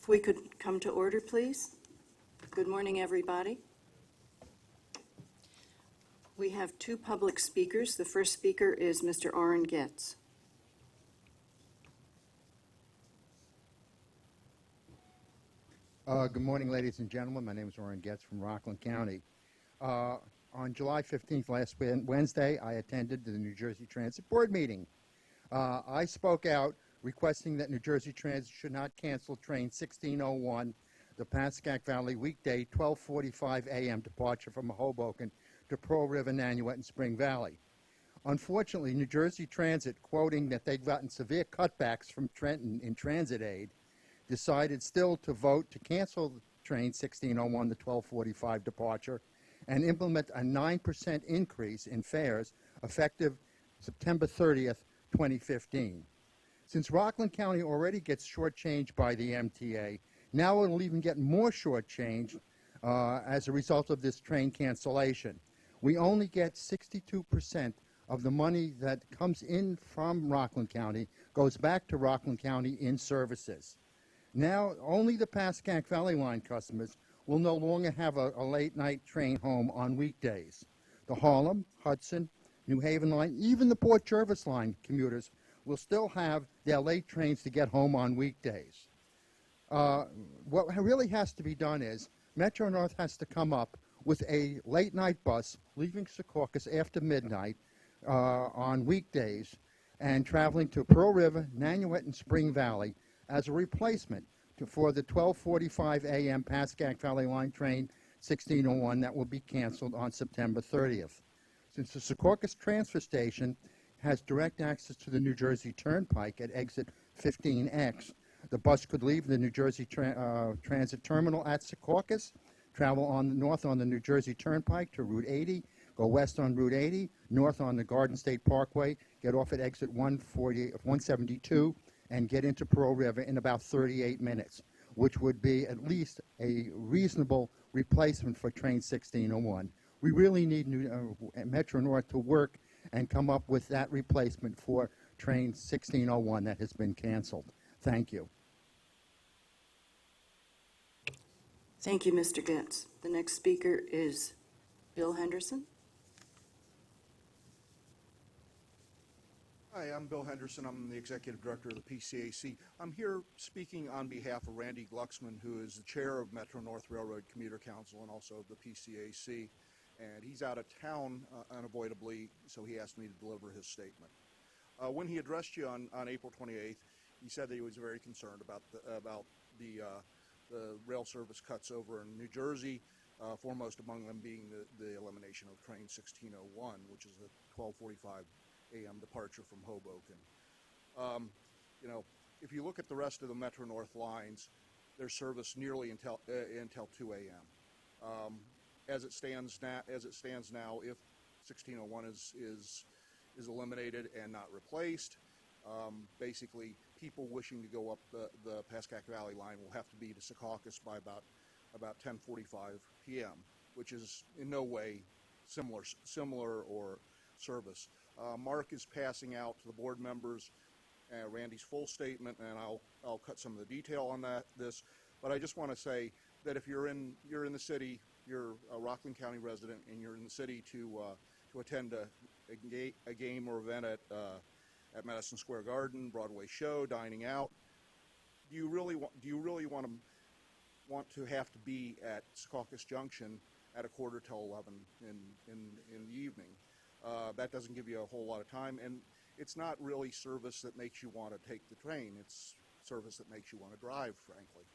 If we could come to order, please. Good morning, everybody. We have two public speakers. The first speaker is Mr. Orrin Getz. Good morning, ladies and gentlemen. My name is Orrin Getz from Rockland County. On July 15th, last Wednesday, I attended the New Jersey Transit Board meeting. I spoke out requesting that New Jersey Transit should not cancel train 1601, the Pascack Valley weekday 12:45 a.m. departure from Hoboken to Pearl River, Nanuet, and Spring Valley. Unfortunately, New Jersey Transit, quoting that they'd gotten severe cutbacks from Trenton in transit aid, decided still to vote to cancel train 1601, the 12:45 departure, and implement a 9% increase in fares effective September 30th, 2015. Since Rockland County already gets shortchanged by the MTA, now it'll even get more shortchanged as a result of this train cancellation. We only get 62% of the money that comes in from Rockland County goes back to Rockland County in services. Now, only the Pascack Valley Line customers will no longer have a late-night train home on weekdays. The Harlem, Hudson, New Haven Line, even the Port Jervis Line commuters will still have their late trains to get home on weekdays. What really has to be done is Metro North has to come up with a late-night bus leaving Secaucus after midnight on weekdays and traveling to Pearl River, Nanuet, and Spring Valley as a replacement for the 12:45 a.m. Pascack Valley Line train 1601 that will be canceled on September 30th. Since the Secaucus transfer station has direct access to the New Jersey Turnpike at exit 15X, the bus could leave the New Jersey Transit Terminal at Secaucus, travel north on the New Jersey Turnpike to Route 80, go west on Route 80, north on the Garden State Parkway, get off at exit 172, and get into Pearl River in about 38 minutes, which would be at least a reasonable replacement for train 1601. We really need Metro North to work and come up with that replacement for train 1601 that has been canceled. Thank you. Thank you, Mr. Getz. The next speaker is Bill Henderson. Hi, I'm Bill Henderson. I'm the Executive Director of the PCAC. I'm here speaking on behalf of Randy Glucksman, who is the Chair of Metro North Railroad Commuter Council and also of the PCAC. And he's out of town unavoidably, so he asked me to deliver his statement. When he addressed you on April 28th, he said that he was very concerned about the rail service cuts over in New Jersey, foremost among them being the elimination of train 1601, which is a 12:45 a.m. departure from Hoboken. If you look at the rest of the Metro North lines, their service nearly until 2 a.m. As it stands now, if 1601 is eliminated and not replaced, basically people wishing to go up the Pascack Valley line will have to be to Secaucus by about 10:45 p.m., which is in no way similar or service. Mark is passing out to the board members Randy's full statement, and I'll cut some of the detail on this. But I just want to say that if you're in the city, you're a Rockland County resident, and you're in the city to attend a game or event at Madison Square Garden, Broadway show, dining out, do you really want to have to be at Secaucus Junction at 11:15 in the evening? That doesn't give you a whole lot of time, and it's not really service that makes you want to take the train. It's service that makes you want to drive, frankly.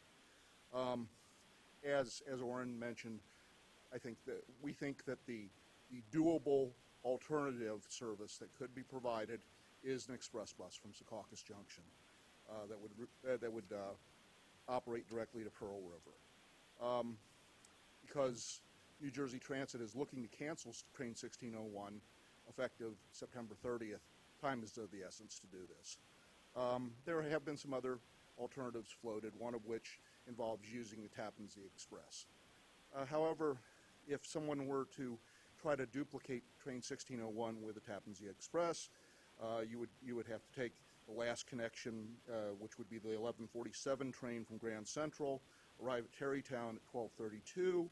As Orrin mentioned, we think that the doable alternative service that could be provided is an express bus from Secaucus Junction that would operate directly to Pearl River. Because New Jersey Transit is looking to cancel train 1601 effective September 30th, time is of the essence to do this. There have been some other alternatives floated, one of which involves using the Tappan Zee Express. However, if someone were to try to duplicate train 1601 with the Tappan Zee Express, You would have to take the last connection, which would be the 11:47 train from Grand Central, arrive at Terrytown at 12:32,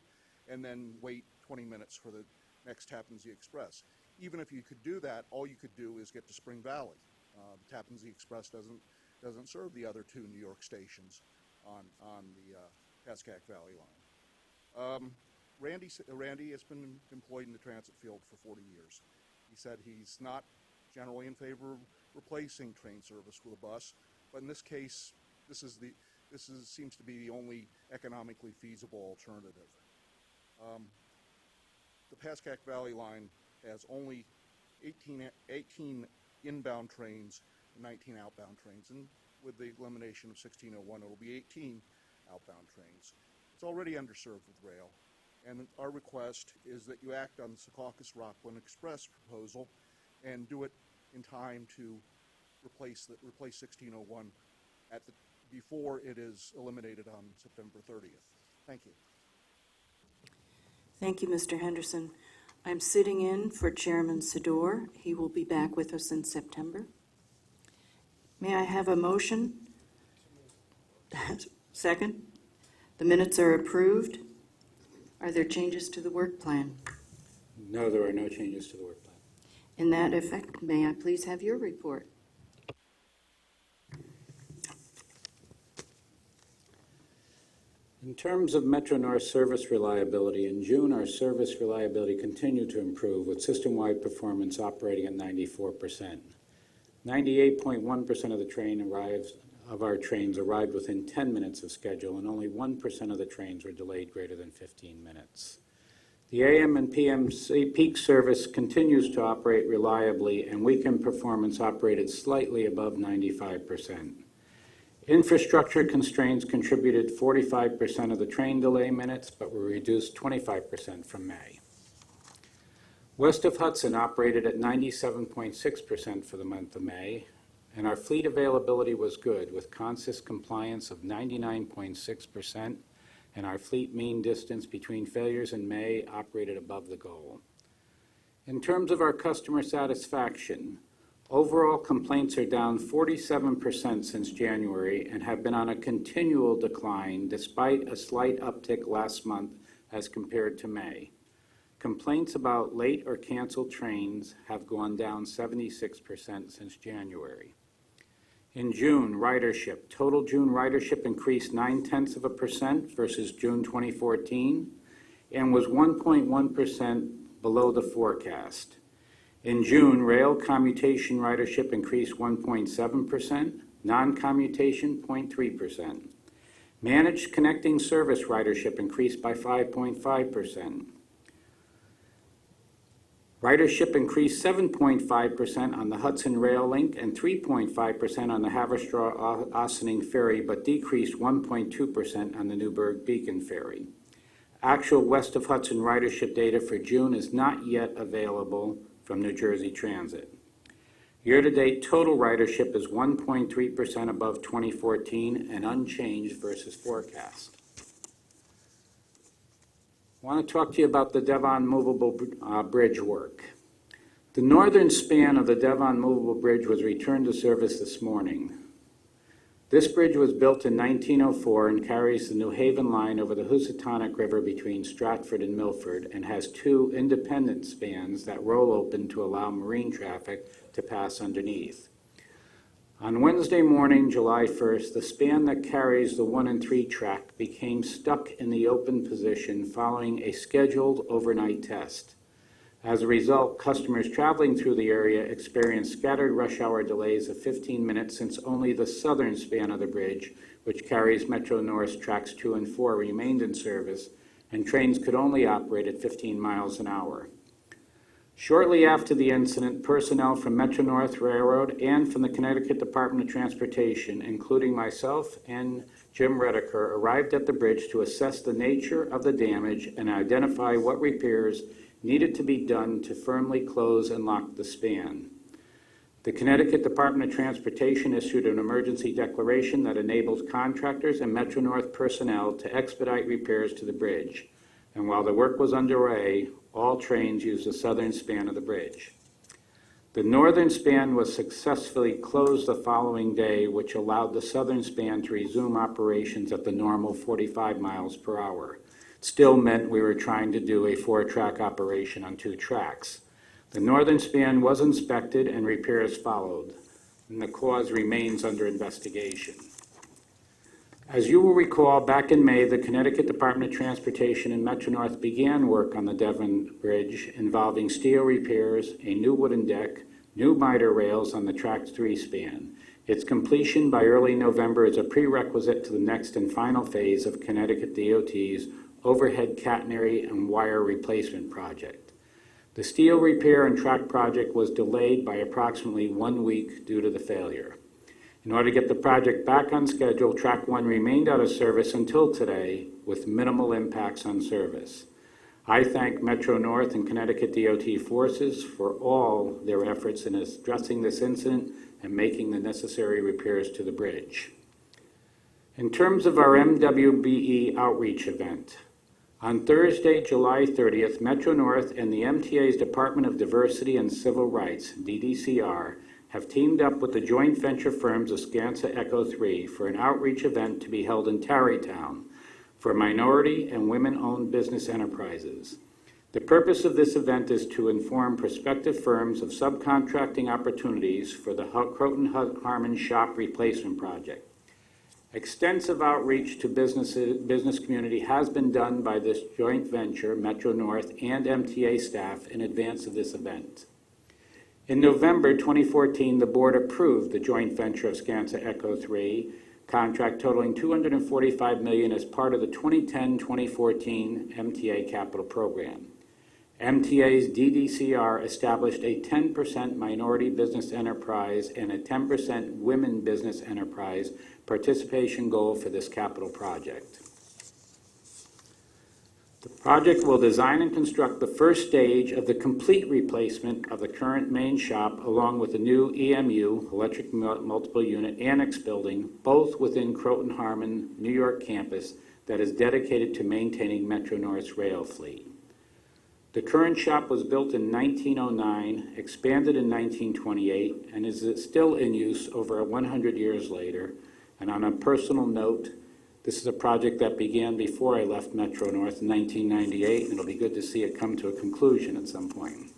and then wait 20 minutes for the next Tappan Zee Express. Even if you could do that, all you could do is get to Spring Valley. The Tappan Zee Express doesn't serve the other two New York stations on the Pascack Valley line. Randy has been employed in the transit field for 40 years. He said he's not generally in favor of replacing train service with a bus, but in this case, seems to be the only economically feasible alternative. The Pascack Valley line has only 18 inbound trains and 19 outbound trains, and with the elimination of 1601, it'll be 18 outbound trains. It's already underserved with rail, and our request is that you act on the Secaucus-Rockland Express proposal and do it in time to replace 1601 before it is eliminated on September 30th. Thank you. Thank you, Mr. Henderson. I'm sitting in for Chairman Sador. He will be back with us in September. May I have a motion? Second? The minutes are approved. Are there changes to the work plan? No, there are no changes to the work plan. In that effect, may I please have your report? In terms of Metro North service reliability, in June, our service reliability continued to improve with system-wide performance operating at 94%. 98.1% of our trains arrived within 10 minutes of schedule, and only 1% of the trains were delayed greater than 15 minutes. The AM and PM peak service continues to operate reliably, and weekend performance operated slightly above 95%. Infrastructure constraints contributed 45% of the train delay minutes, but were reduced 25% from May. West of Hudson operated at 97.6% for the month of May, and our fleet availability was good, with consist compliance of 99.6%, and our fleet mean distance between failures in May operated above the goal. In terms of our customer satisfaction, overall complaints are down 47% since January and have been on a continual decline despite a slight uptick last month as compared to May. Complaints about late or canceled trains have gone down 76% since January. In June, ridership. Total June ridership increased 0.9% versus June 2014 and was 1.1% below the forecast. In June, rail commutation ridership increased 1.7%, non-commutation 0.3%. Managed connecting service ridership increased by 5.5%. Ridership increased 7.5% on the Hudson Rail Link and 3.5% on the Haverstraw-Ossining Ferry, but decreased 1.2% on the Newburgh Beacon Ferry. Actual West of Hudson ridership data for June is not yet available from New Jersey Transit. Year-to-date total ridership is 1.3% above 2014 and unchanged versus forecast. I want to talk to you about the Devon Movable Bridge work. The northern span of the Devon Movable Bridge was returned to service this morning. This bridge was built in 1904 and carries the New Haven line over the Housatonic River between Stratford and Milford and has two independent spans that roll open to allow marine traffic to pass underneath. On Wednesday morning, July 1st, the span that carries the 1 and 3 track became stuck in the open position following a scheduled overnight test. As a result, customers traveling through the area experienced scattered rush hour delays of 15 minutes since only the southern span of the bridge, which carries Metro North's tracks 2 and 4, remained in service, and trains could only operate at 15 miles an hour. Shortly after the incident, personnel from Metro North Railroad and from the Connecticut Department of Transportation, including myself and Jim Redeker, arrived at the bridge to assess the nature of the damage and identify what repairs needed to be done to firmly close and lock the span. The Connecticut Department of Transportation issued an emergency declaration that enables contractors and Metro North personnel to expedite repairs to the bridge. And while the work was underway, all trains used the southern span of the bridge. The northern span was successfully closed the following day, which allowed the southern span to resume operations at the normal 45 miles per hour. It still meant we were trying to do a 4-track operation on 2 tracks. The northern span was inspected and repairs followed, and the cause remains under investigation. As you will recall, back in May, the Connecticut Department of Transportation and Metro-North began work on the Devon Bridge involving steel repairs, a new wooden deck, new miter rails on the Track 3 span. Its completion by early November is a prerequisite to the next and final phase of Connecticut DOT's overhead catenary and wire replacement project. The steel repair and track project was delayed by approximately 1 week due to the failure. In order to get the project back on schedule, Track 1 remained out of service until today with minimal impacts on service. I thank Metro-North and Connecticut DOT forces for all their efforts in addressing this incident and making the necessary repairs to the bridge. In terms of our MWBE outreach event, on Thursday, July 30th, Metro-North and the MTA's Department of Diversity and Civil Rights, DDCR, have teamed up with the joint venture firms of Skanska Echo 3 for an outreach event to be held in Tarrytown for minority and women-owned business enterprises. The purpose of this event is to inform prospective firms of subcontracting opportunities for the Croton-Harmon shop replacement project. Extensive outreach to business community has been done by this joint venture, Metro-North, and MTA staff in advance of this event. In November 2014, the board approved the joint venture of Skanska Echo 3 contract totaling $245 million as part of the 2010-2014 MTA capital program. MTA's DDCR established a 10% minority business enterprise and a 10% women business enterprise participation goal for this capital project. The project will design and construct the first stage of the complete replacement of the current main shop along with the new EMU, electric multiple unit annex building, both within Croton-Harmon, New York campus that is dedicated to maintaining Metro-North's rail fleet. The current shop was built in 1909, expanded in 1928, and is still in use over 100 years later. And on a personal note, this is a project that began before I left Metro-North in 1998, and it'll be good to see it come to a conclusion at some point.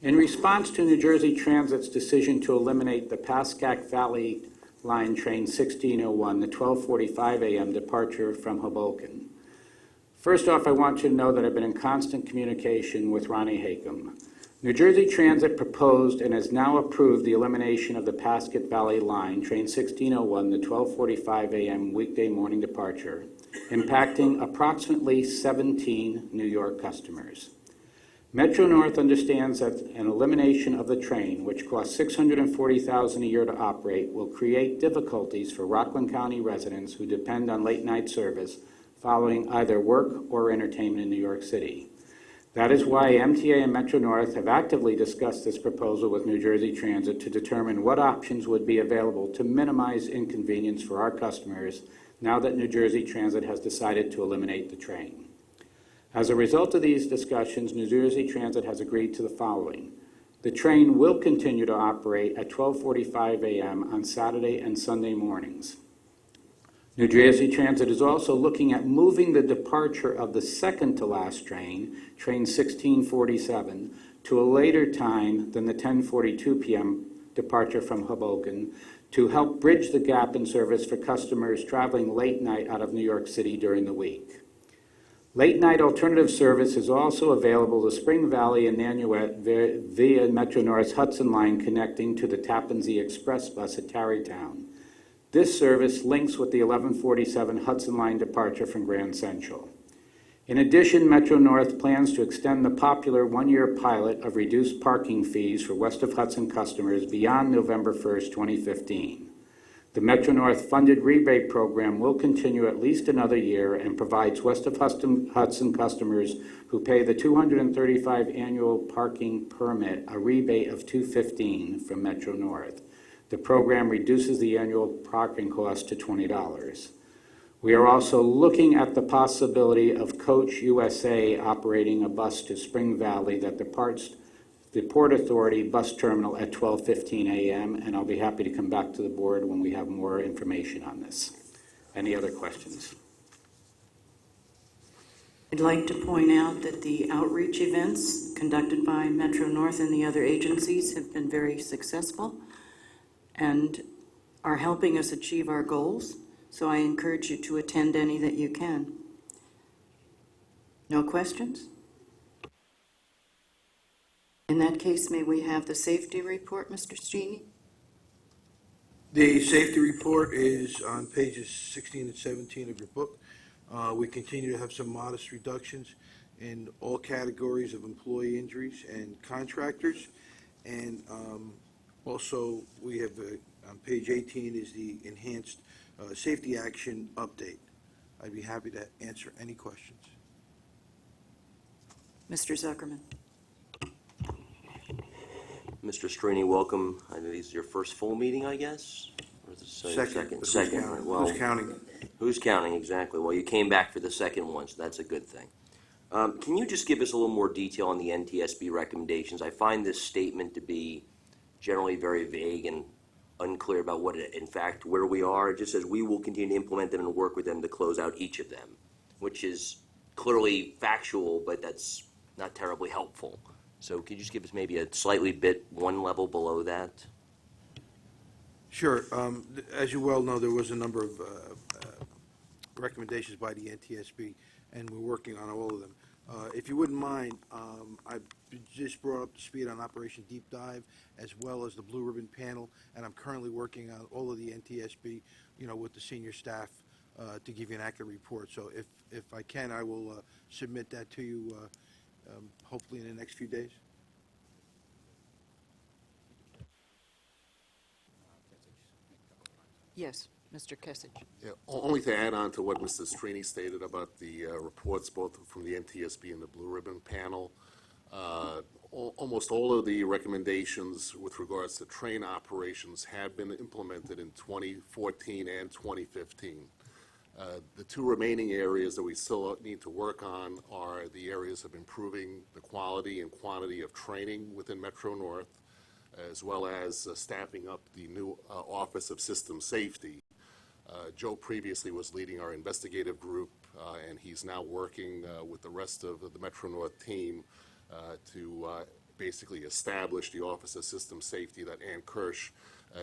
In response to New Jersey Transit's decision to eliminate the Pascack Valley Line Train 1601, the 12:45 a.m. departure from Hoboken. First off, I want you to know that I've been in constant communication with Ronnie Hakem. New Jersey Transit proposed and has now approved the elimination of the Pascack Valley Line, Train 1601, the 12:45 a.m. weekday morning departure, impacting approximately 17 New York customers. Metro-North understands that an elimination of the train, which costs $640,000 a year to operate, will create difficulties for Rockland County residents who depend on late-night service following either work or entertainment in New York City. That is why MTA and Metro-North have actively discussed this proposal with New Jersey Transit to determine what options would be available to minimize inconvenience for our customers now that New Jersey Transit has decided to eliminate the train. As a result of these discussions, New Jersey Transit has agreed to the following. The train will continue to operate at 12:45 a.m. on Saturday and Sunday mornings. New Jersey Transit is also looking at moving the departure of the second-to-last train, Train 1647, to a later time than the 10:42 p.m. departure from Hoboken to help bridge the gap in service for customers traveling late night out of New York City during the week. Late-night alternative service is also available to Spring Valley and Nanuet via Metro-North's Hudson Line connecting to the Tappan Zee Express bus at Tarrytown. This service links with the 1147 Hudson Line departure from Grand Central. In addition, Metro-North plans to extend the popular one-year pilot of reduced parking fees for West of Hudson customers beyond November 1st, 2015. The Metro-North funded rebate program will continue at least another year and provides West of Hudson customers who pay the $235 annual parking permit a rebate of $215 from Metro-North. The program reduces the annual parking cost to $20. We are also looking at the possibility of Coach USA operating a bus to Spring Valley that departs the Port Authority bus terminal at 12:15 a.m., and I'll be happy to come back to the board when we have more information on this. Any other questions? I'd like to point out that the outreach events conducted by Metro North and the other agencies have been very successful and are helping us achieve our goals, so I encourage you to attend any that you can. No questions? In that case, may we have the safety report, Mr. Strini? The safety report is on pages 16 and 17 of your book. We continue to have some modest reductions in all categories of employee injuries and contractors. And also, we have, on page 18 is the enhanced safety action update. I'd be happy to answer any questions. Mr. Zuckerman. Mr. Strini, welcome. I know this is your first full meeting, I guess? Or is this Second. But Second. Who's counting? Well, Who's counting? who's counting, exactly? Well, you came back for the second one, so that's a good thing. Can you just give us a little more detail on the NTSB recommendations? I find this statement to be generally very vague and unclear about what, in fact, where we are. It just says we will continue to implement them and work with them to close out each of them, which is clearly factual, but that's not terribly helpful. So could you just give us maybe a slightly one level below that? Sure. As you well know, there was a number of recommendations by the NTSB, and we're working on all of them. If you wouldn't mind, I just brought up to speed on Operation Deep Dive as well as the Blue Ribbon Panel, and I'm currently working on all of the NTSB, with the senior staff to give you an accurate report. So if I can, I will submit that to you hopefully in the next few days. Yes, Mr. Kesich. Yeah, only to add on to what Mr. Strini stated about the reports, both from the NTSB and the Blue Ribbon Panel. Almost all of the recommendations with regards to train operations have been implemented in 2014 and 2015. The two remaining areas that we still need to work on are the areas of improving the quality and quantity of training within Metro North, as well as staffing up the new Office of System Safety. Joe previously was leading our investigative group, and he's now working with the rest of the Metro North team to basically establish the Office of System Safety that Ann Kirsch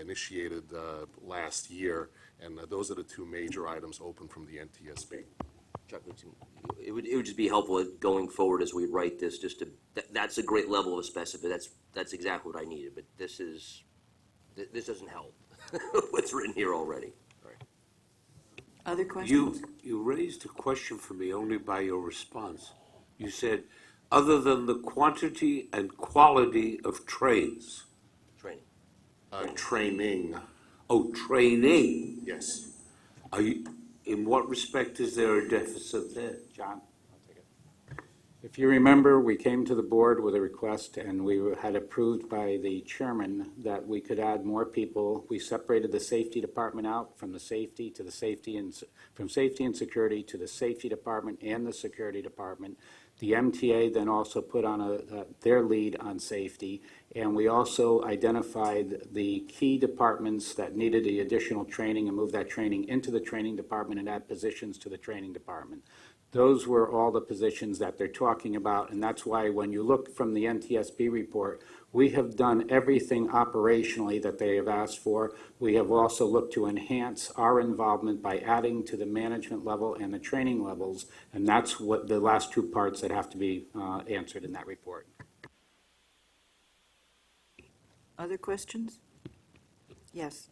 initiated last year, and those are the two major items open from the NTSB. Chuck, it would just be helpful going forward as we write this, just to, that's a great level of specificity. That's exactly what I needed, but this doesn't help. What's written here already. All right. Other questions? You raised a question for me only by your response. You said, other than the quantity and quality of trains. Training. Training, Oh, training. yes. Are you, in what respect is there a deficit there? John? I'll take it. If you remember, we came to the board with a request, and we had approved by the chairman that we could add more people. We separated the safety department out from the safety to the safety and from safety and security to the safety department and the security department. The MTA then also put on their lead on safety, and we also identified the key departments that needed the additional training and moved that training into the training department and add positions to the training department. Those were all the positions that they're talking about, and that's why when you look from the NTSB report, we have done everything operationally that they have asked for. We have also looked to enhance our involvement by adding to the management level and the training levels, and that's what the last two parts that have to be answered in that report. Other questions? Yes.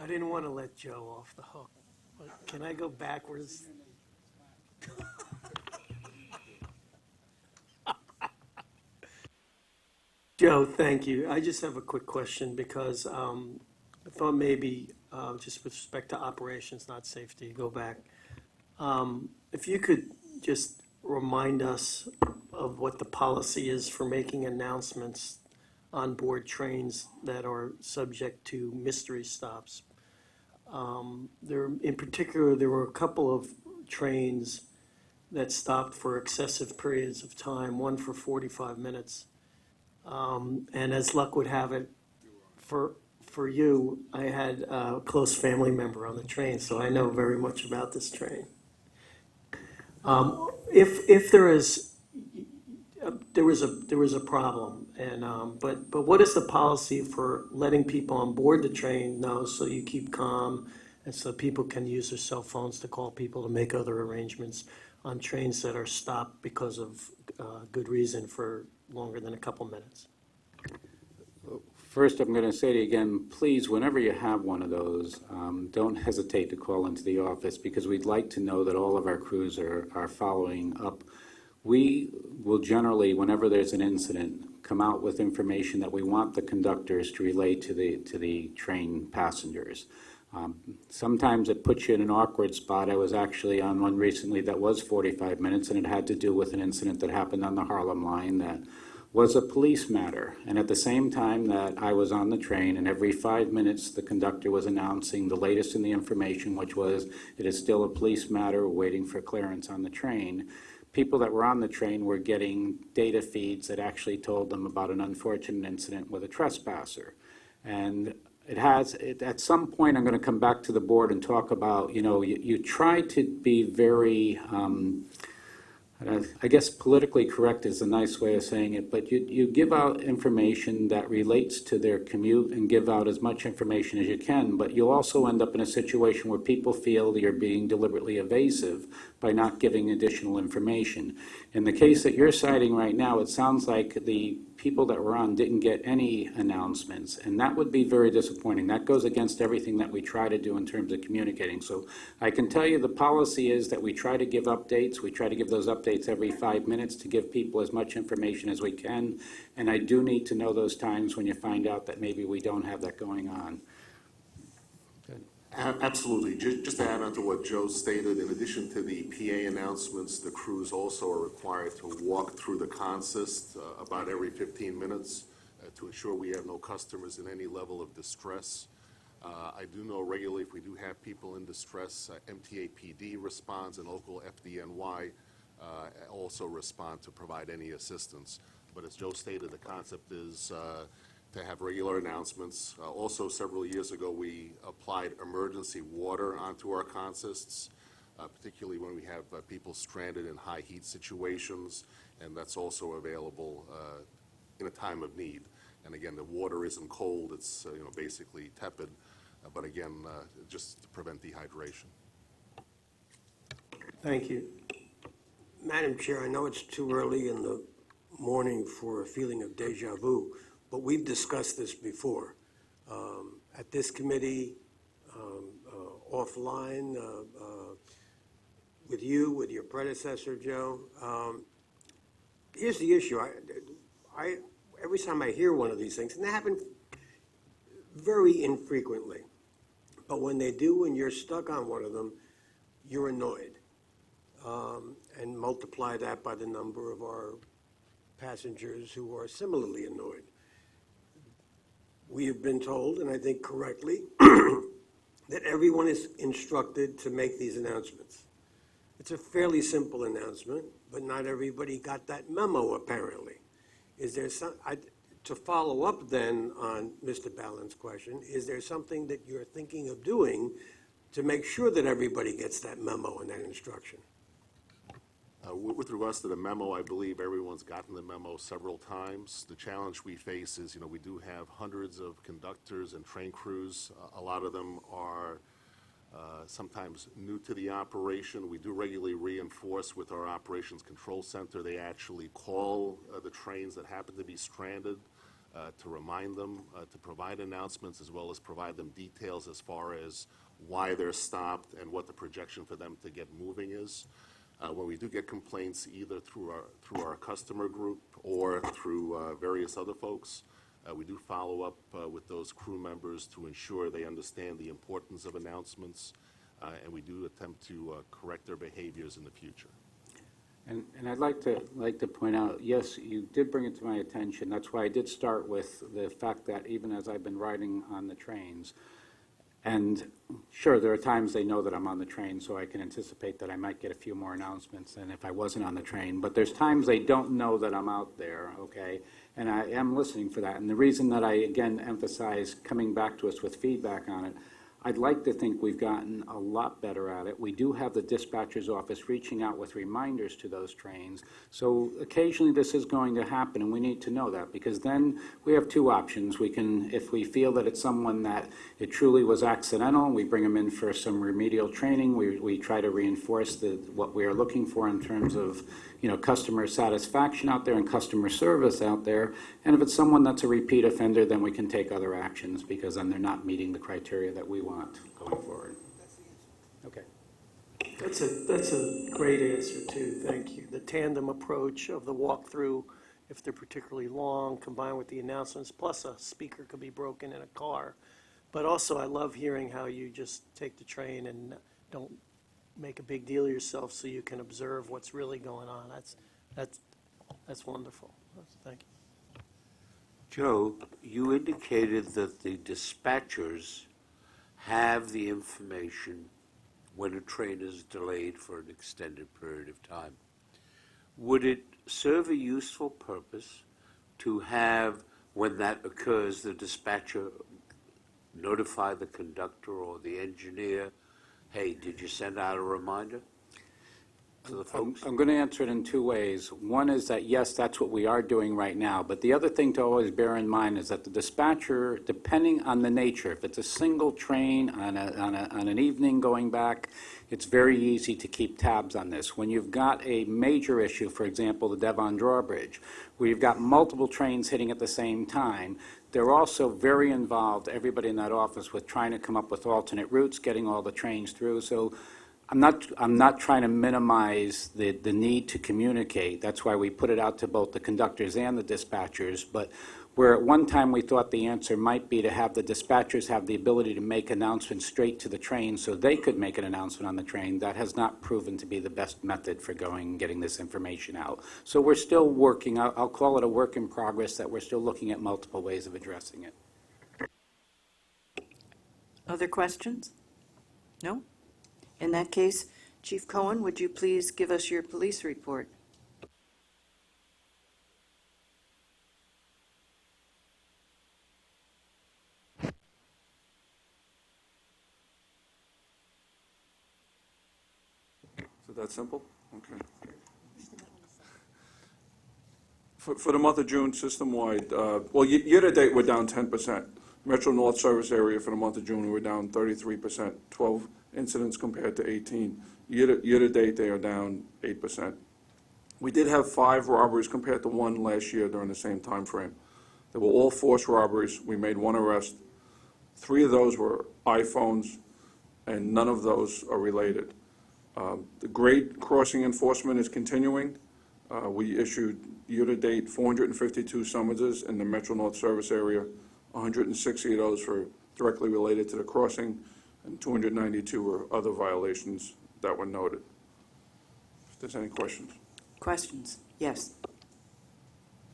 I didn't want to let Joe off the hook, but can I go backwards? Joe, thank you. I just have a quick question because I thought maybe just with respect to operations, not safety, go back. If you could just remind us of what the policy is for making announcements on board trains that are subject to mystery stops. In particular, there were a couple of trains that stopped for excessive periods of time, one for 45 minutes And as luck would have it, for you, I had a close family member on the train, so I know very much about this train. If there is, there was a problem, and, but what is the policy for letting people on board the train know so you keep calm and so people can use their cell phones to call people to make other arrangements on trains that are stopped because of good reason for longer than a couple minutes? First, I'm going to say to you again, please, whenever you have one of those, don't hesitate to call into the office, because we'd like to know that all of our crews are following up. We will generally, whenever there's an incident, come out with information that we want the conductors to relay to the train passengers. Sometimes it puts you in an awkward spot. I was actually on one recently that was 45 minutes, and it had to do with an incident that happened on the Harlem line that was a police matter. And at the same time that I was on the train, and every 5 minutes the conductor was announcing the latest in the information, which was it is still a police matter, waiting for clearance on the train. People that were on the train were getting data feeds that actually told them about an unfortunate incident with a trespasser. And at some point, I'm going to come back to the board and talk about, you try to be very, I guess politically correct is a nice way of saying it, but you give out information that relates to their commute and give out as much information as you can, but you'll also end up in a situation where people feel that you're being deliberately evasive by not giving additional information. In the case that you're citing right now, it sounds like the people that were on didn't get any announcements, and that would be very disappointing. That goes against everything that we try to do in terms of communicating. So I can tell you the policy is that we try to give updates. We try to give those updates every 5 minutes to give people as much information as we can, and I do need to know those times when you find out that maybe we don't have that going on. Good. Absolutely. Just to add on to what Joe stated, in addition to the PA announcements, the crews also are required to walk through the consist about every 15 minutes to ensure we have no customers in any level of distress. I do know regularly if we do have people in distress, MTA PD responds and local FDNY also respond to provide any assistance. But as Joe stated, the concept is to have regular announcements. Also, several years ago, we applied emergency water onto our consists, particularly when we have people stranded in high heat situations, and that's also available in a time of need. And again, the water isn't cold, it's basically tepid, but again, just to prevent dehydration. Thank you. Madam Chair, I know it's too early in the morning for a feeling of deja vu, but we've discussed this before. At this committee, offline, with you, with your predecessor, Joe. Here's the issue. Every time I hear one of these things, and they happen very infrequently, but when they do and you're stuck on one of them, you're annoyed. And multiply that by the number of our passengers who are similarly annoyed. We have been told, and I think correctly, that everyone is instructed to make these announcements. It's a fairly simple announcement, but not everybody got that memo, apparently. Is there to follow up then on Mr. Ballin's question, is there something that you're thinking of doing to make sure that everybody gets that memo and that instruction? With regards to the memo, I believe everyone's gotten the memo several times. The challenge we face is, we do have hundreds of conductors and train crews. A lot of them are sometimes new to the operation. We do regularly reinforce with our operations control center. They actually call the trains that happen to be stranded to remind them, to provide announcements, as well as provide them details as far as why they're stopped and what the projection for them to get moving is. When we do get complaints, either through our customer group or through various other folks, we do follow up with those crew members to ensure they understand the importance of announcements, and we do attempt to correct their behaviors in the future. And I'd like to point out, yes, you did bring it to my attention. That's why I did start with the fact that even as I've been riding on the trains, and sure, there are times they know that I'm on the train, so I can anticipate that I might get a few more announcements than if I wasn't on the train. But there's times they don't know that I'm out there, okay? And I am listening for that. And the reason that I, again, emphasize coming back to us with feedback on it, I'd like to think we've gotten a lot better at it. We do have the dispatcher's office reaching out with reminders to those trains. So occasionally this is going to happen, and we need to know that, because then we have two options. We can, if we feel that it's someone that it truly was accidental, we bring them in for some remedial training. We try to reinforce what we are looking for in terms of, customer satisfaction out there and customer service out there. And if it's someone that's a repeat offender, then we can take other actions, because then they're not meeting the criteria that we want going forward. Okay. That's a great answer too, thank you. The tandem approach of the walkthrough, if they're particularly long, combined with the announcements, plus a speaker could be broken in a car. But also, I love hearing how you just take the train and don't make a big deal of yourself, so you can observe what's really going on. That's wonderful. Thank you. Joe, you indicated that the dispatchers have the information when a train is delayed for an extended period of time. Would it serve a useful purpose to have, when that occurs, the dispatcher notify the conductor or the engineer, hey, did you send out a reminder to the folks? I'm going to answer it in two ways. One is that, yes, that's what we are doing right now. But the other thing to always bear in mind is that the dispatcher, depending on the nature, if it's a single train on an evening going back, it's very easy to keep tabs on this. When you've got a major issue, for example, the Devon Drawbridge, where you've got multiple trains hitting at the same time, they're also very involved, everybody in that office, with trying to come up with alternate routes, getting all the trains through. So I'm not trying to minimize the need to communicate. That's why we put it out to both the conductors and the dispatchers. But where at one time we thought the answer might be to have the dispatchers have the ability to make announcements straight to the train so they could make an announcement on the train, that has not proven to be the best method for getting this information out. So we're still working, I'll call it a work in progress, that we're still looking at multiple ways of addressing it. Other questions? No? In that case, Chief Cohen, would you please give us your police report? Is it that simple? Okay. For the month of June, system-wide, well, year-to-date, we're down 10%. Metro North service area for the month of June, we were down 33%, 12 incidents compared to 18. Year-to-date, they are down 8%. We did have 5 robberies compared to 1 last year during the same time frame. They were all forced robberies. We made 1 arrest. 3 of those were iPhones, and none of those are related. The grade crossing enforcement is continuing. We issued year-to-date 452 summonses in the Metro North service area. 160 of those were directly related to the crossing, and 292 were other violations that were noted. If there's any questions. Questions? Yes.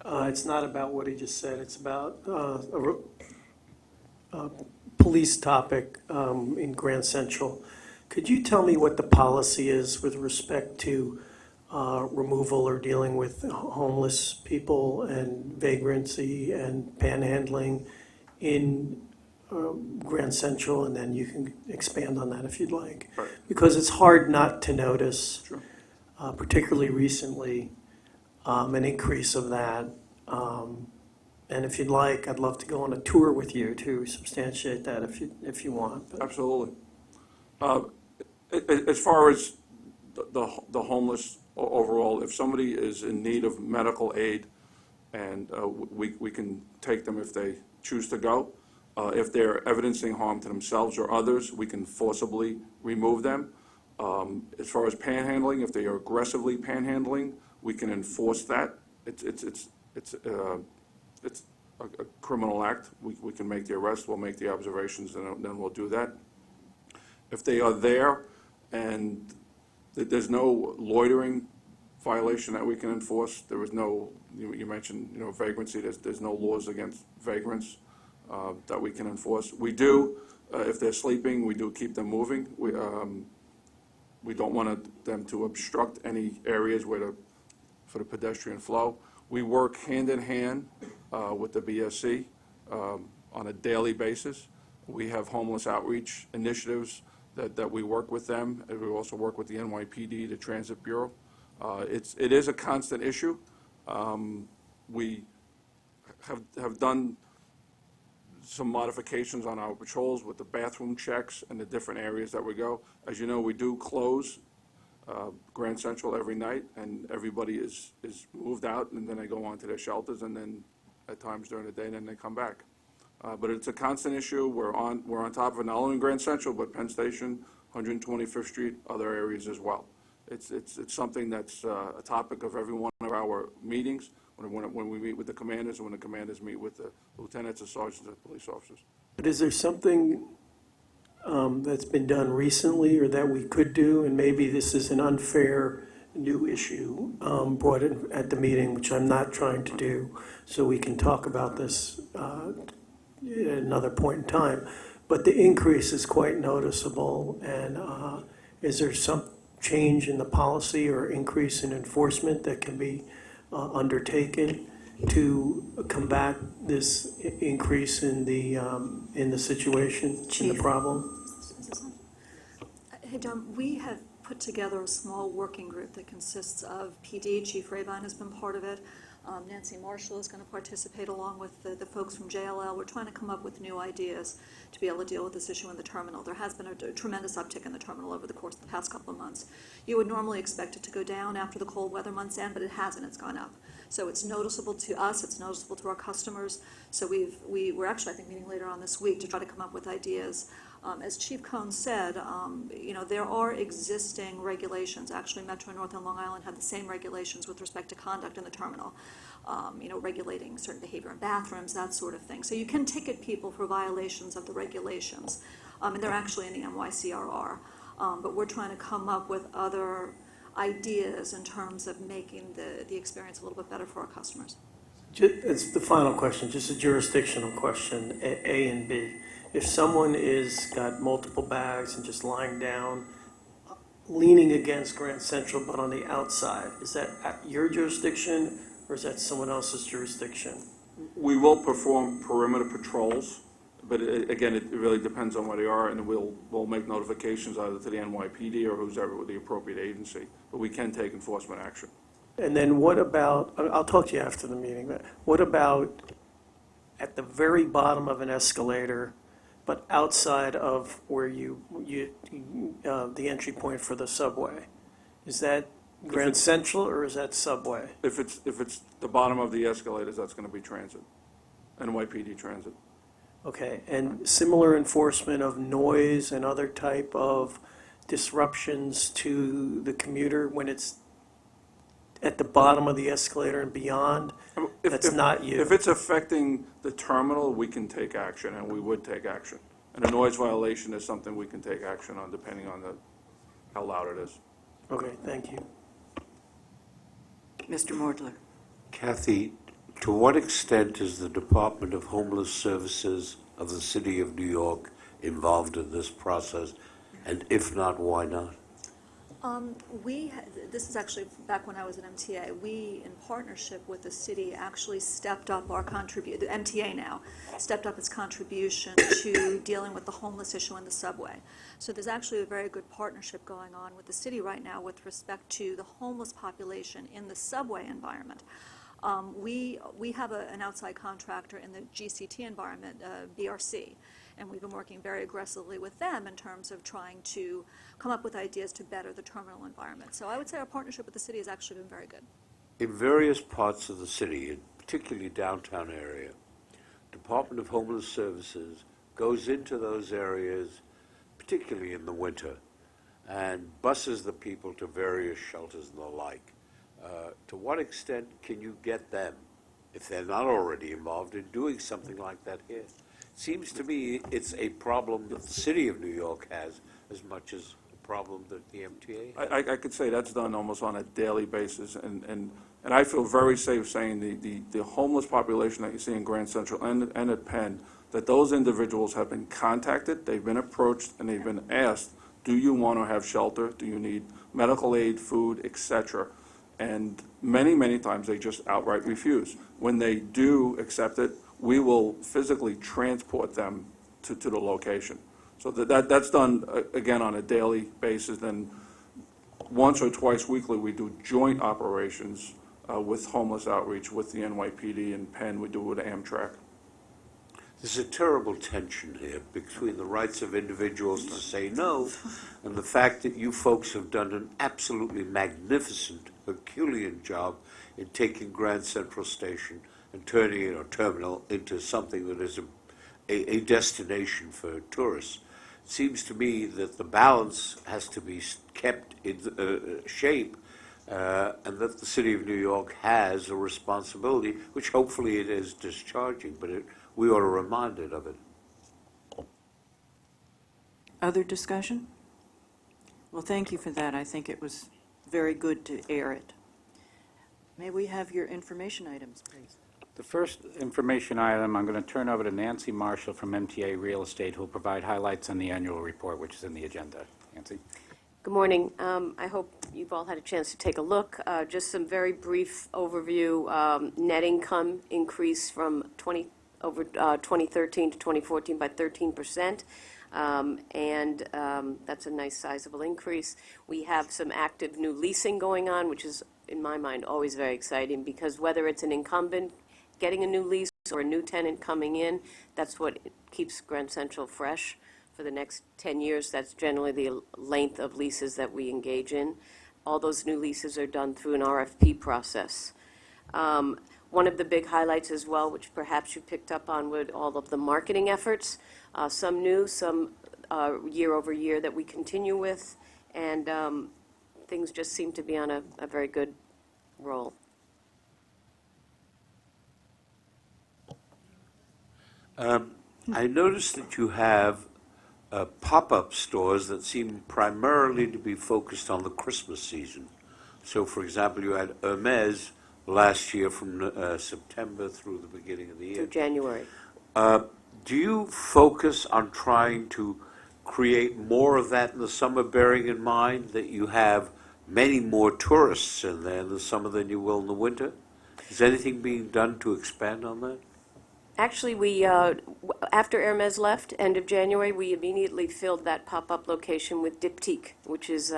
It's not about what he just said. It's about a police topic in Grand Central. Could you tell me what the policy is with respect to removal or dealing with homeless people and vagrancy and panhandling in Grand Central, and then you can expand on that if you'd like. Right. Because it's hard not to notice, Sure. particularly recently, an increase of that. And if you'd like, I'd love to go on a tour with you to substantiate that if you want. But Absolutely. As far as the homeless overall, if somebody is in need of medical aid, and we can take them if they choose to go. If they're evidencing harm to themselves or others, we can forcibly remove them. As far as panhandling, if they are aggressively panhandling, we can enforce that. It's a criminal act. We can make the arrest, we'll make the observations, and then we'll do that. If they are there and there's no loitering violation that we can enforce, there is no, you mentioned, vagrancy, there's no laws against vagrants that we can enforce. We do, if they're sleeping, we do keep them moving. We don't want them to obstruct any areas for the pedestrian flow. We work hand in hand with the BSC on a daily basis. We have homeless outreach initiatives that we work with them, and we also work with the NYPD, the Transit Bureau. It is a constant issue. We have done some modifications on our patrols with the bathroom checks and the different areas that we go. As you know, we do close Grand Central every night, and everybody is moved out, and then they go on to their shelters, and then at times during the day, then they come back. But it's a constant issue. We're on top of it, not only in Grand Central, but Penn Station, 125th Street, other areas as well. It's something that's a topic of every one of our meetings, when we meet with the commanders, and when the commanders meet with the lieutenants and sergeants and police officers. But is there something that's been done recently or that we could do, and maybe this is an unfair new issue brought in at the meeting, which I'm not trying to do, so we can talk about this at another point in time, but the increase is quite noticeable, and is there some change in the policy or increase in enforcement that can be undertaken to combat this increase in the situation, in the problem? Hey, John, we have put together a small working group that consists of PD, Chief Rabine has been part of it, Nancy Marshall is going to participate along with the folks from JLL. We're trying to come up with new ideas to be able to deal with this issue in the terminal. There has been a tremendous uptick in the terminal over the course of the past couple of months. You would normally expect it to go down after the cold weather months end, but it hasn't. It's gone up. So it's noticeable to us, it's noticeable to our customers. So we're actually, I think, meeting later on this week to try to come up with ideas. As Chief Cohn said, there are existing regulations. Actually, Metro North and Long Island have the same regulations with respect to conduct in the terminal, regulating certain behavior in bathrooms, that sort of thing. So you can ticket people for violations of the regulations, and they're actually in the NYCRR. But we're trying to come up with other ideas in terms of making the experience a little bit better for our customers. It's the final question, just a jurisdictional question, A and B. If someone is got multiple bags and just lying down, leaning against Grand Central but on the outside, is that at your jurisdiction or is that someone else's jurisdiction? We will perform perimeter patrols, but again, it really depends on where they are, and we'll make notifications either to the NYPD or who's ever with the appropriate agency, but we can take enforcement action. And then what about, I'll talk to you after the meeting, but what about at the very bottom of an escalator, but outside of where the entry point for the subway? Is that Grand Central or is that subway? If it's the bottom of the escalators, that's going to be transit, NYPD transit. Okay, and similar enforcement of noise and other type of disruptions to the commuter when it's at the bottom of the escalator and beyond? That's not you. If it's affecting the terminal, we can take action, and we would take action. And a noise violation is something we can take action on, depending on how loud it is. Okay, thank you. Mr. Mordler. Kathy, to what extent is the Department of Homeless Services of the City of New York involved in this process? And if not, why not? This is actually back when I was at MTA. We, in partnership with the city, actually stepped up our contribution. The MTA now stepped up its contribution to dealing with the homeless issue in the subway. So there's actually a very good partnership going on with the city right now with respect to the homeless population in the subway environment. We have an outside contractor in the GCT environment, BRC, and we've been working very aggressively with them in terms of trying to come up with ideas to better the terminal environment. So I would say our partnership with the city has actually been very good. In various parts of the city, particularly downtown area, Department of Homeless Services goes into those areas, particularly in the winter, and buses the people to various shelters and the like. To what extent can you get them, if they're not already involved, in doing something like that here? Seems to me it's a problem that the City of New York has as much as a problem that the MTA has. I could say that's done almost on a daily basis, and I feel very safe saying the homeless population that you see in Grand Central and at Penn, that those individuals have been contacted, they've been approached, and they've been asked, do you want to have shelter? Do you need medical aid, food, etc.? And many times they just outright refuse. When they do accept it, we will physically transport them to the location. So that's done, again, on a daily basis. Then once or twice weekly, we do joint operations with homeless outreach, with the NYPD and Penn. We do it with Amtrak. There's a terrible tension here between the rights of individuals to say no and the fact that you folks have done an absolutely magnificent, Herculean job in taking Grand Central Station and turning it, or terminal, into something that is a destination for tourists. It seems to me that the balance has to be kept in shape, and that the City of New York has a responsibility, which hopefully it is discharging, but we ought to remind it of it. Other discussion? Well, thank you for that. I think it was very good to air it. May we have your information items, please? The first information item, I'm going to turn over to Nancy Marshall from MTA Real Estate, who will provide highlights on the annual report, which is in the agenda. Nancy? Good morning. I hope you've all had a chance to take a look. Just some very brief overview. Net income increased from 2013 to 2014 by 13%. That's a nice sizable increase. We have some active new leasing going on, which is, in my mind, always very exciting, because whether it's an incumbent getting a new lease or a new tenant coming in, that's what keeps Grand Central fresh for the next 10 years. That's generally the length of leases that we engage in. All those new leases are done through an RFP process. One of the big highlights as well, which perhaps you picked up on, with all of the marketing efforts, some new, some year over year that we continue with, and things just seem to be on a very good roll. I noticed that you have pop-up stores that seem primarily to be focused on the Christmas season. So, for example, you had Hermes last year from September through the beginning of the year. Through January. Do you focus on trying to create more of that in the summer, bearing in mind that you have many more tourists in there in the summer than you will in the winter? Is anything being done to expand on that? Actually, we, after Hermes left, end of January, we immediately filled that pop-up location with diptyque, which is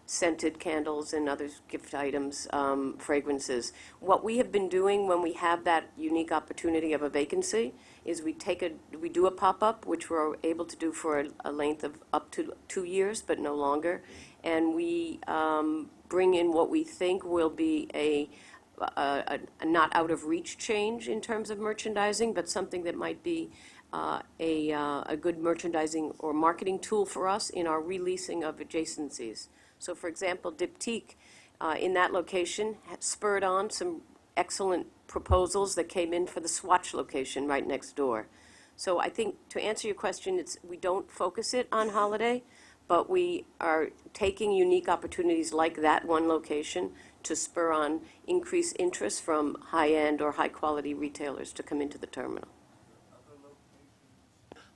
scented candles and other gift items, fragrances. What we have been doing when we have that unique opportunity of a vacancy is we do a pop-up, which we're able to do for a length of up to 2 years, but no longer, and we bring in what we think will be a not out of reach change in terms of merchandising, but something that might be a good merchandising or marketing tool for us in our releasing of adjacencies. So, for example, diptyque in that location spurred on some excellent proposals that came in for the Swatch location right next door. So I think, to answer your question, we don't focus it on holiday, but we are taking unique opportunities like that one location to spur on increased interest from high-end or high-quality retailers to come into the terminal.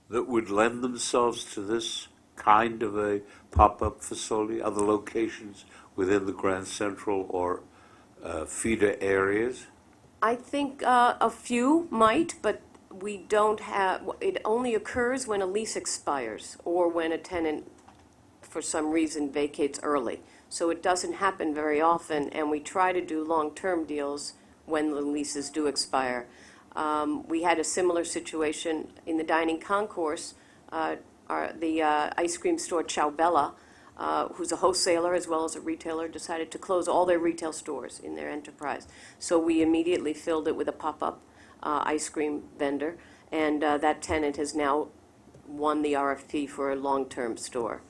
That would lend themselves to this kind of a pop-up facility, other locations within the Grand Central or feeder areas? I think a few might, but we don't have, it only occurs when a lease expires or when a tenant, for some reason, vacates early. So it doesn't happen very often, and we try to do long-term deals when the leases do expire. We had a similar situation in the dining concourse. The ice cream store Ciao Bella, who's a wholesaler as well as a retailer, decided to close all their retail stores in their enterprise. So we immediately filled it with a pop-up ice cream vendor, and that tenant has now won the RFP for a long-term store.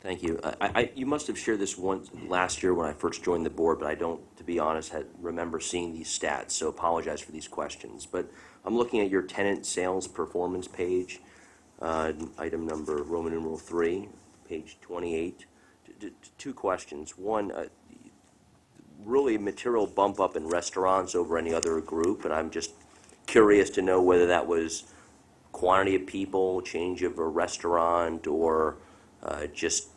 Thank you. You must have shared this once last year when I first joined the board, but I don't, to be honest, remember seeing these stats, so apologize for these questions. But I'm looking at your tenant sales performance page, item number Roman numeral 3, page 28. Two questions. One, really material bump up in restaurants over any other group, and I'm just curious to know whether that was quantity of people, change of a restaurant, or just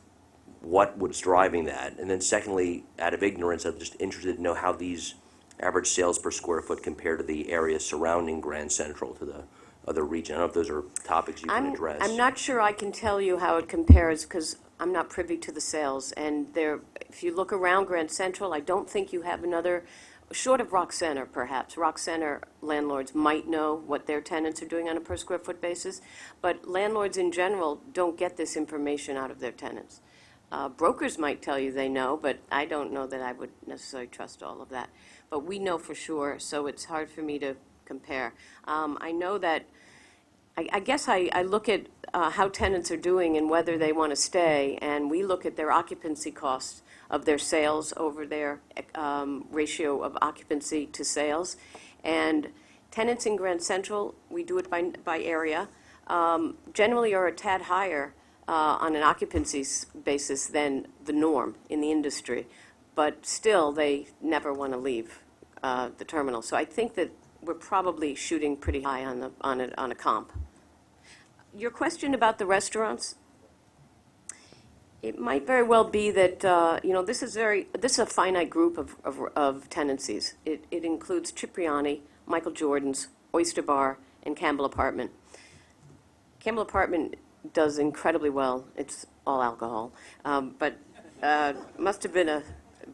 what was driving that? And then secondly, out of ignorance, I'm just interested to know how these average sales per square foot compare to the areas surrounding Grand Central, to the other region. I don't know if those are topics you can address. I'm not sure I can tell you how it compares, because I'm not privy to the sales. And there, if you look around Grand Central, I don't think you have another, short of Rock Center perhaps. Rock Center landlords might know what their tenants are doing on a per square foot basis, but landlords in general don't get this information out of their tenants. Brokers might tell you they know, but I don't know that I would necessarily trust all of that. But we know for sure, so it's hard for me to compare. I know that, I guess I look at how tenants are doing and whether they want to stay, and we look at their occupancy costs of their sales over their ratio of occupancy to sales. And tenants in Grand Central, we do it by area, generally are a tad higher on an occupancy basis than the norm in the industry, but still they never want to leave the terminal. So I think that we're probably shooting pretty high on a comp. Your question about the restaurants, it might very well be that this is a finite group of tenancies. It includes Cipriani, Michael Jordan's, Oyster Bar, and Campbell Apartment. Campbell Apartment does incredibly well. It's all alcohol, but must have been a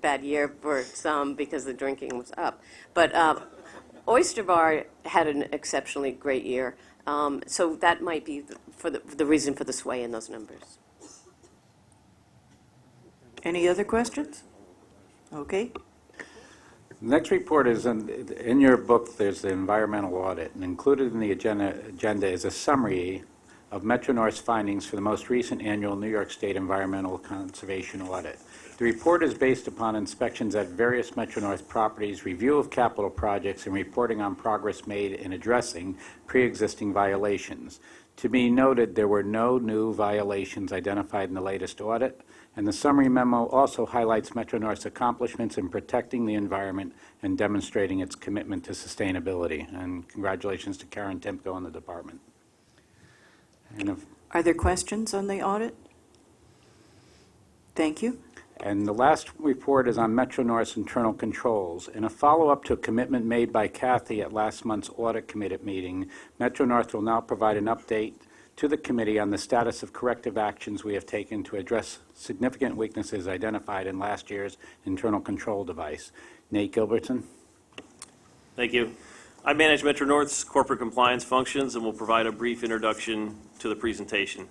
bad year for some because the drinking was up. But Oyster Bar had an exceptionally great year, so that might be the reason for the sway in those numbers. Any other questions? Okay. The next report is in your book. There's the environmental audit, and included in the agenda is a summary of Metro North's findings for the most recent annual New York State Environmental Conservation Audit. The report is based upon inspections at various Metro North properties, review of capital projects, and reporting on progress made in addressing pre-existing violations. To be noted, there were no new violations identified in the latest audit, and the summary memo also highlights Metro North's accomplishments in protecting the environment and demonstrating its commitment to sustainability. And congratulations to Karen Timko and the department. Are there questions on the audit? Thank you. And the last report is on Metro North's internal controls. In a follow-up to a commitment made by Kathy at last month's audit committee meeting, Metro North will now provide an update to the committee on the status of corrective actions we have taken to address significant weaknesses identified in last year's internal control device. Nate Gilbertson. Thank you. I manage Metro North's corporate compliance functions and will provide a brief introduction to the presentation.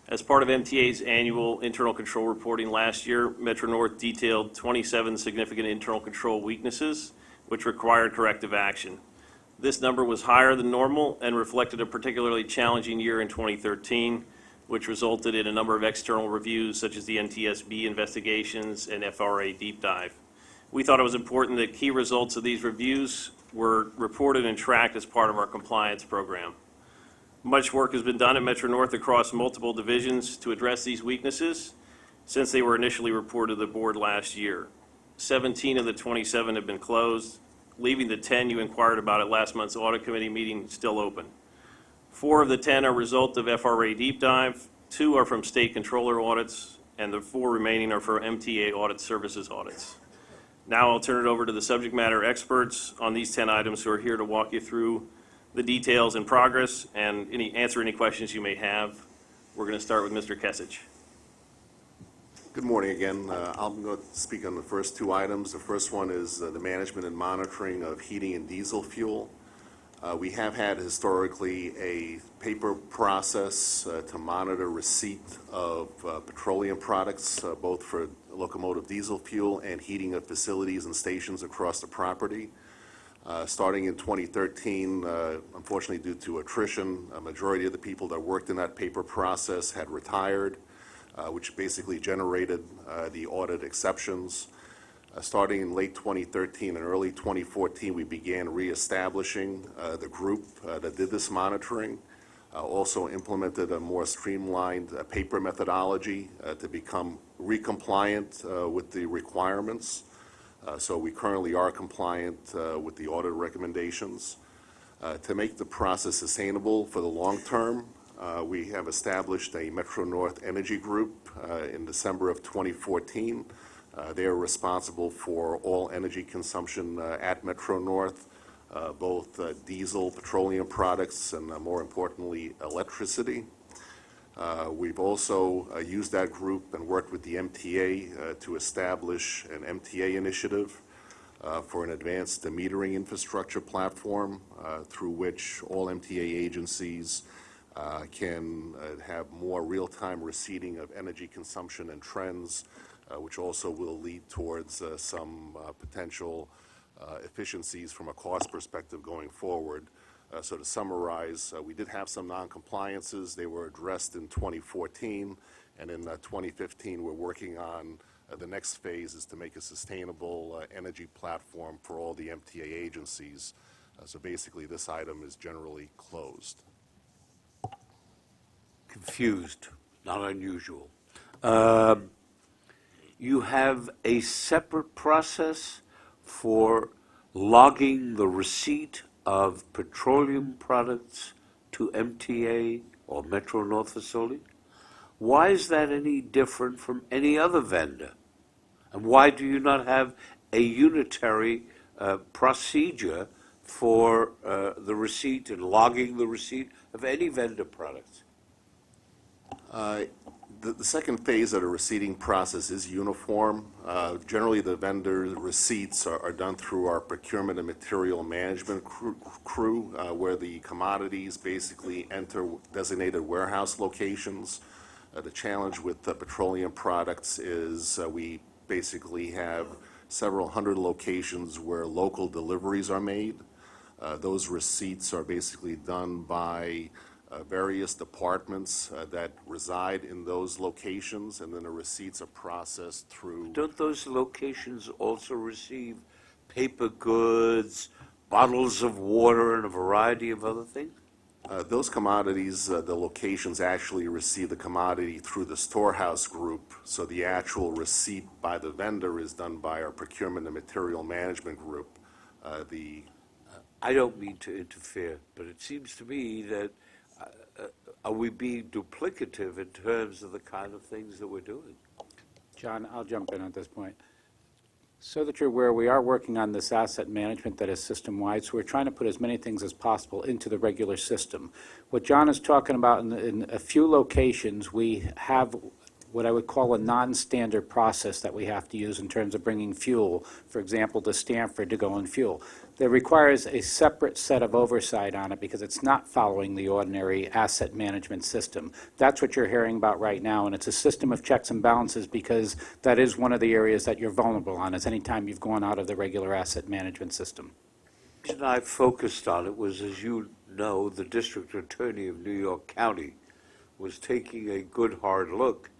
As part of MTA's annual internal control reporting last year, Metro North detailed 27 significant internal control weaknesses which required corrective action. This number was higher than normal and reflected a particularly challenging year in 2013, which resulted in a number of external reviews such as the NTSB investigations and FRA deep dive. We thought it was important that key results of these reviews were reported and tracked as part of our compliance program. Much work has been done at Metro North across multiple divisions to address these weaknesses since they were initially reported to the board last year. 17 of the 27 have been closed, leaving the 10 you inquired about at last month's audit committee meeting still open. 4 of the 10 are a result of FRA deep dive, 2 are from state controller audits, and the 4 remaining are for MTA audit services audits. Now I'll turn it over to the subject matter experts on these 10 items who are here to walk you through the details and progress and answer any questions you may have. We're going to start with Mr. Kesich. Good morning again. I'm going to speak on the first 2 items. The first one is the management and monitoring of heating and diesel fuel. We have had historically a paper process to monitor receipt of petroleum products, both for locomotive diesel fuel and heating of facilities and stations across the property. Starting in 2013, unfortunately due to attrition, a majority of the people that worked in that paper process had retired, which basically generated the audit exceptions. Starting in late 2013 and early 2014, we began reestablishing the group that did this monitoring. Also implemented a more streamlined paper methodology to become recompliant with the requirements. So we currently are compliant with the audit recommendations. To make the process sustainable for the long term, We have established a Metro North Energy Group in December of 2014. They are responsible for all energy consumption at Metro North, both diesel, petroleum products, and more importantly, electricity. We've also used that group and worked with the MTA to establish an MTA initiative for an advanced metering infrastructure platform through which all MTA agencies can have more real-time receiving of energy consumption and trends, which also will lead towards some potential efficiencies from a cost perspective going forward. So to summarize, we did have some non-compliances. They were addressed in 2014, and in 2015, we're working on the next phase is to make a sustainable energy platform for all the MTA agencies. So basically, this item is generally closed. Confused, not unusual. You have a separate process for logging the receipt of petroleum products to MTA or Metro North facility? Why is that any different from any other vendor? And why do you not have a unitary procedure for the receipt and logging the receipt of any vendor products? The second phase of the receipting process is uniform. Generally, the vendor receipts are done through our procurement and material management crew, where the commodities basically enter designated warehouse locations. The challenge with the petroleum products is we basically have several hundred locations where local deliveries are made. Those receipts are basically done by various departments that reside in those locations, and then the receipts are processed through. Don't those locations also receive paper goods, bottles of water, and a variety of other things? Those commodities, the locations actually receive the commodity through the storehouse group, so the actual receipt by the vendor is done by our procurement and material management group. I don't mean to interfere, but it seems to me that are we being duplicative in terms of the kind of things that we're doing? John, I'll jump in at this point. So that you're aware, we are working on this asset management that is system-wide, so we're trying to put as many things as possible into the regular system. What John is talking about, in a few locations, we have what I would call a non-standard process that we have to use in terms of bringing fuel, for example, to Stanford to go and fuel. That requires a separate set of oversight on it because it's not following the ordinary asset management system. That's what you're hearing about right now, and it's a system of checks and balances because that is one of the areas that you're vulnerable on, is anytime you've gone out of the regular asset management system. The reason I focused on it was, as you know, the district attorney of New York County was taking a good hard look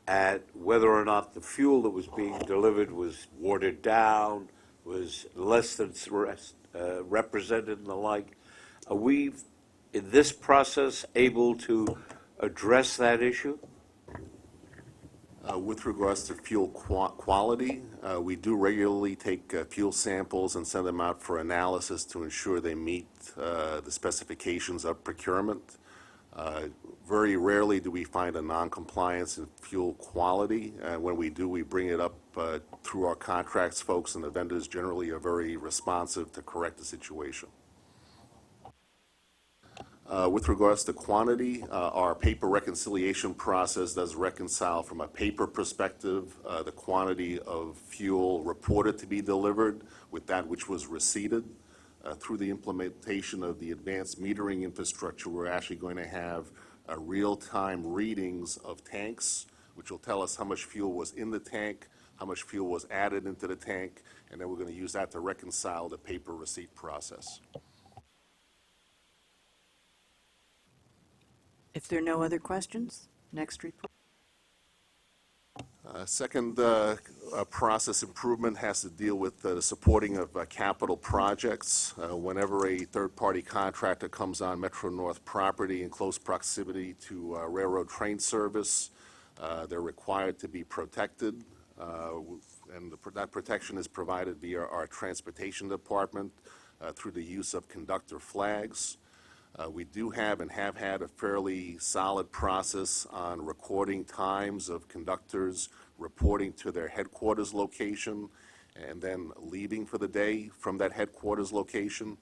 at whether or not the fuel that was being delivered was watered down, was less than represented and the like. Are we, in this process, able to address that issue? With regards to fuel quality, we do regularly take fuel samples and send them out for analysis to ensure they meet the specifications of procurement. Very rarely do we find a non-compliance in fuel quality. When we do, we bring it up through our contracts folks, and the vendors generally are very responsive to correct the situation. With regards to quantity, our paper reconciliation process does reconcile from a paper perspective the quantity of fuel reported to be delivered with that which was receipted. Through the implementation of the advanced metering infrastructure, we're actually going to have real-time readings of tanks, which will tell us how much fuel was in the tank, how much fuel was added into the tank, and then we're going to use that to reconcile the paper receipt process. If there are no other questions, next report. Second process improvement has to deal with the supporting of capital projects. Whenever a third-party contractor comes on Metro North property in close proximity to railroad train service, they're required to be protected, and that protection is provided via our transportation department through the use of conductor flags. We do have and have had a fairly solid process on recording times of conductors reporting to their headquarters location and then leaving for the day from that headquarters location.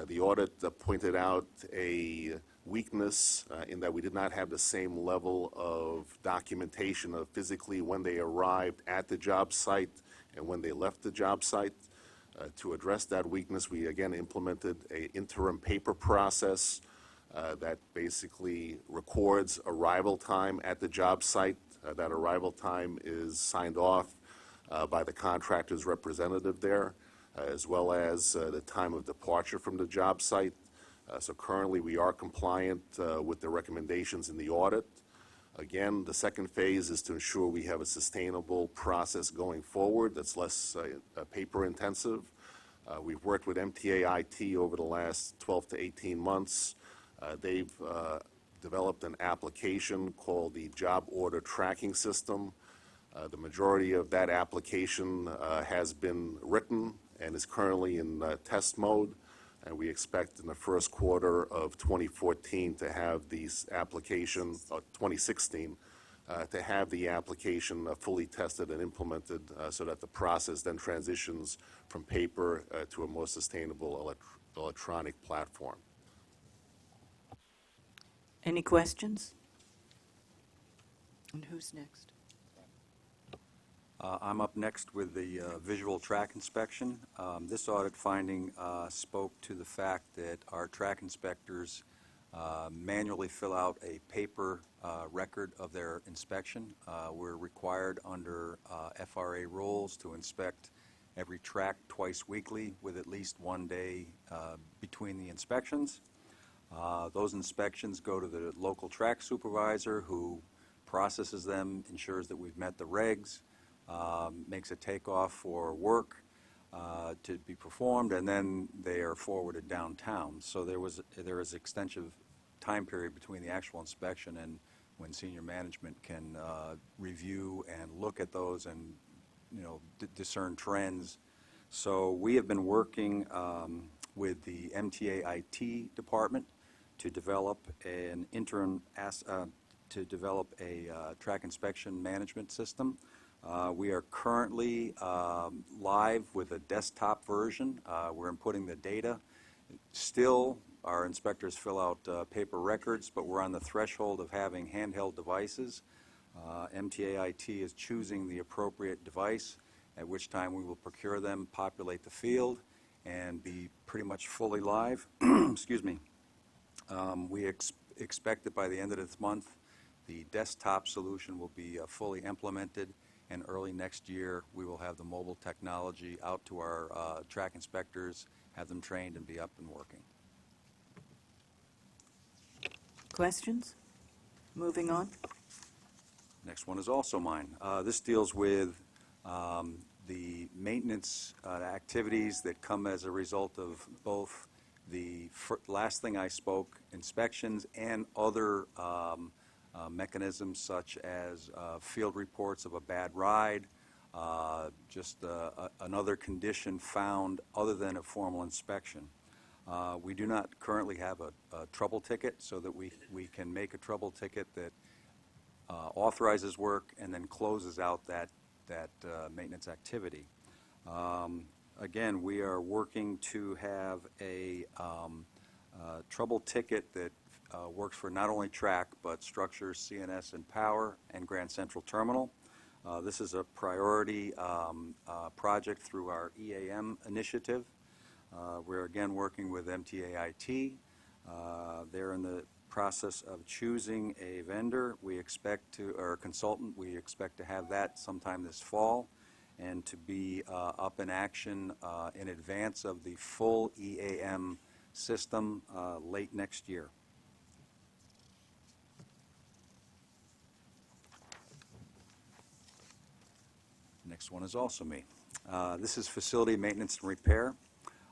The audit pointed out a weakness in that we did not have the same level of documentation of physically when they arrived at the job site and when they left the job site. To address that weakness, we again implemented an interim paper process that basically records arrival time at the job site. That arrival time is signed off by the contractor's representative there, as well as the time of departure from the job site. So currently, we are compliant with the recommendations in the audit. Again, the second phase is to ensure we have a sustainable process going forward that's less paper intensive. We've worked with MTA IT over the last 12 to 18 months. They've developed an application called the Job Order Tracking System. The majority of that application has been written and is currently in test mode. And we expect in the first quarter of 2014 to have these application, 2016, to have the application fully tested and implemented so that the process then transitions from paper to a more sustainable electronic platform. Any questions? And who's next? I'm up next with the visual track inspection. This audit finding spoke to the fact that our track inspectors manually fill out a paper record of their inspection. We're required under FRA rules to inspect every track twice weekly with at least 1 day between the inspections. Those inspections go to the local track supervisor who processes them, ensures that we've met the regs, makes a takeoff for work to be performed, and then they are forwarded downtown. So there is extensive time period between the actual inspection and when senior management can review and look at those and discern trends. So we have been working with the MTA IT department to develop an track inspection management system. We are currently live with a desktop version. We're inputting the data. Still, our inspectors fill out paper records, but we're on the threshold of having handheld devices. MTA IT is choosing the appropriate device, at which time we will procure them, populate the field, and be pretty much fully live. Excuse me. We expect that by the end of this month, the desktop solution will be fully implemented, and early next year, we will have the mobile technology out to our track inspectors, have them trained, and be up and working. Questions? Moving on. Next one is also mine. This deals with the maintenance activities that come as a result of both the last thing I spoke, inspections, and other mechanisms such as field reports of a bad ride, just another condition found other than a formal inspection. We do not currently have a trouble ticket so that we can make a trouble ticket that authorizes work and then closes out that maintenance activity. Again, we are working to have a trouble ticket that works for not only track, but structures, CNS, and power, and Grand Central Terminal. This is a priority project through our EAM initiative. We're again working with MTA IT. They're in the process of choosing a vendor. Or a consultant. We expect to have that sometime this fall, and to be up in action in advance of the full EAM system late next year. Next one is also me. This is facility maintenance and repair.